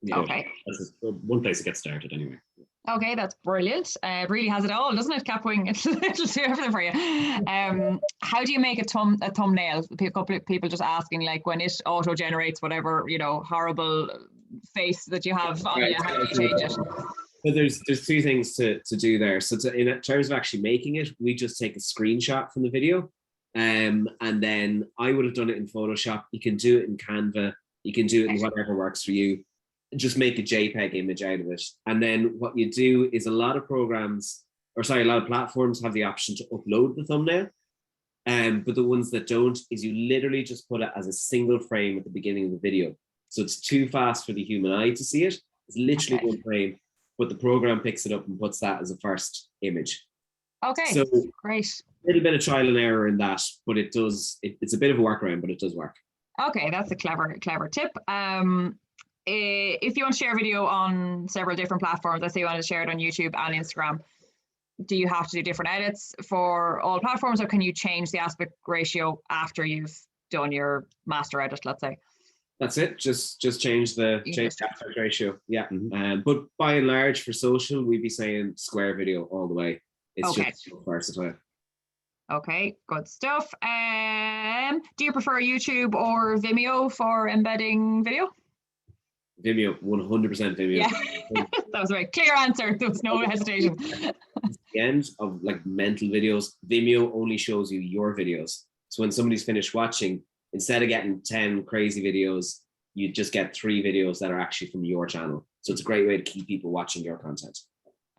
Yeah, okay. That's one place to get started anyway. Okay, that's brilliant. It really has it all, doesn't it, Capwing? It'll do everything for you. How do you make a thumbnail? A couple of people just asking, like, when it auto generates whatever, you know, horrible face that you have on you, how do you change it? So there's two things to do there. So in terms of actually making it, we just take a screenshot from the video. And then I would have done it in Photoshop. You can do it in Canva. You can do it in whatever works for you. Just make a JPEG image out of it. And then what you do is a lot of platforms have the option to upload the thumbnail. But the ones that don't is you literally just put it as a single frame at the beginning of the video. So it's too fast for the human eye to see it. It's literally one frame, but the program picks it up and puts that as a first image. Okay, so great. A little bit of trial and error in that, but it's a bit of a workaround, but it does work. Okay, that's a clever tip. If you want to share a video on several different platforms, let's say you want to share it on YouTube and Instagram, do you have to do different edits for all platforms, or can you change the aspect ratio after you've done your master edit, let's say? That's it. Just change the aspect ratio. Yeah. But by and large, for social, we'd be saying square video all the way. It's just so versatile. Okay, good stuff. Do you prefer YouTube or Vimeo for embedding video? Vimeo, 100% Vimeo. Yeah, that was a very clear answer. There was no hesitation. the end of like mental videos, Vimeo only shows you your videos. So when somebody's finished watching, instead of getting 10 crazy videos, you just get 3 videos that are actually from your channel. So it's a great way to keep people watching your content.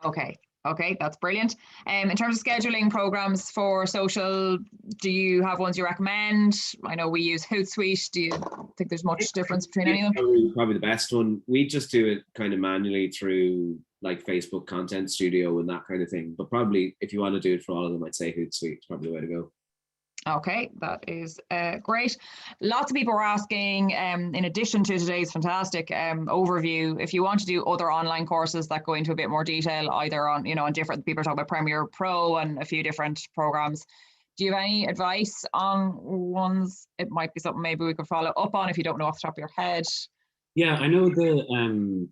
Okay, that's brilliant. In terms of scheduling programs for social, do you have ones you recommend? I know we use Hootsuite. Do you think there's much difference between any of them? Probably the best one. We just do it kind of manually through like Facebook Content Studio and that kind of thing. But probably if you want to do it for all of them, I'd say Hootsuite is probably the way to go. Okay, that is great. Lots of people were asking, in addition to today's fantastic overview, if you want to do other online courses that go into a bit more detail, either on, on different, people are talking about Premiere Pro and a few different programs. Do you have any advice on ones? It might be something maybe we could follow up on if you don't know off the top of your head. Yeah, I know the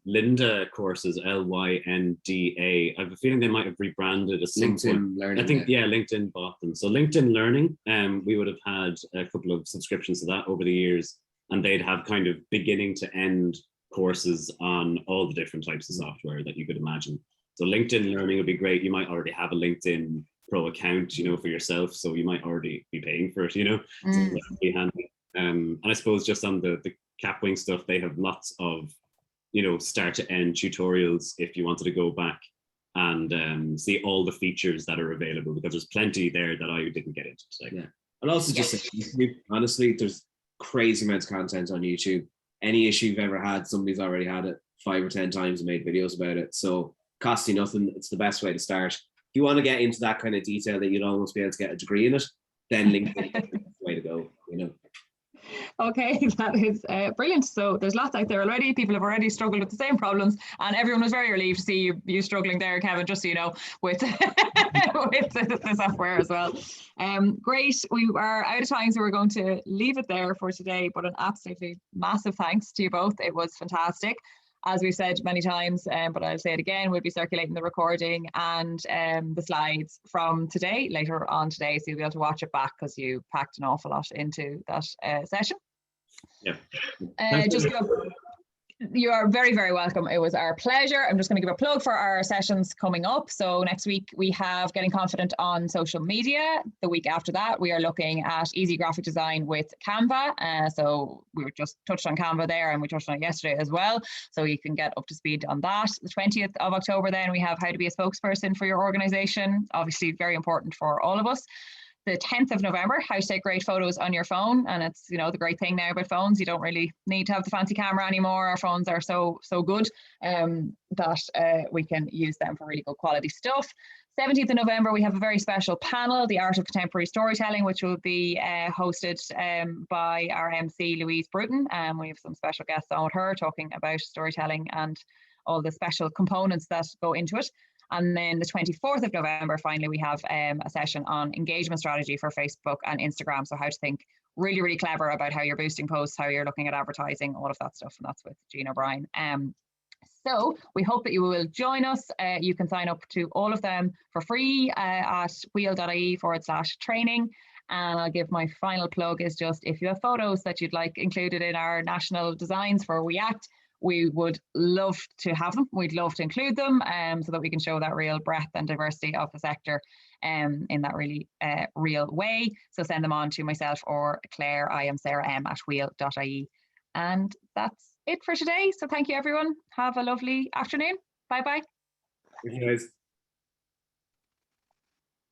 Lynda courses, LYNDA. I have a feeling they might have rebranded as LinkedIn Learning. I think, yeah, LinkedIn bought them. So LinkedIn Learning, we would have had a couple of subscriptions to that over the years, and they'd have kind of beginning to end courses on all the different types of software that you could imagine. So LinkedIn Learning would be great. You might already have a LinkedIn Pro account, for yourself, so you might already be paying for it, So that would be handy. And I suppose just on the Capwing stuff, they have lots of, start to end tutorials if you wanted to go back and see all the features that are available, because there's plenty there that I didn't get into today. Yeah. And also just honestly, there's crazy amounts of content on YouTube. Any issue you've ever had, somebody's already had it 5 or 10 times and made videos about it. So costs you nothing. It's the best way to start. If you want to get into that kind of detail that you'd almost be able to get a degree in it, then LinkedIn is the way to go, Okay, that is brilliant. So there's lots out there already. People have already struggled with the same problems, and everyone was very relieved to see you struggling there, Kevin, just so you know, with, with the software as well. Great. We are out of time, so we're going to leave it there for today, but an absolutely massive thanks to you both. It was fantastic. As we've said many times, but I'll say it again, we'll be circulating the recording and the slides from today, later on today, so you'll be able to watch it back because you packed an awful lot into that session. Yeah. You are very, very welcome. It was our pleasure. I'm just going to give a plug for our sessions coming up. So next week we have Getting Confident on Social Media. The week after that, we are looking at easy graphic design with Canva. So we were just touched on Canva there, and we touched on it yesterday as well. So you can get up to speed on that. The 20th of October, then we have how to be a spokesperson for your organization. Obviously very important for all of us. The 10th of November, how to take great photos on your phone. And it's, the great thing now about phones, you don't really need to have the fancy camera anymore. Our phones are so good that we can use them for really good quality stuff. 17th of November, we have a very special panel, The Art of Contemporary Storytelling, which will be hosted by our MC, Louise Bruton. We have some special guests on with her talking about storytelling and all the special components that go into it. And then the 24th of November, finally, we have a session on engagement strategy for Facebook and Instagram. So how to think really, really clever about how you're boosting posts, how you're looking at advertising, all of that stuff. And that's with Jean O'Brien. So we hope that you will join us. You can sign up to all of them for free at wheel.ie/training. And I'll give my final plug is just if you have photos that you'd like included in our national designs for WeAct, we would love to have them. We'd love to include them so that we can show that real breadth and diversity of the sector in that really real way. So send them on to myself or Claire. I am Sarah M at wheel.ie. And that's it for today. So thank you, everyone. Have a lovely afternoon. Bye-bye. Thank you, guys.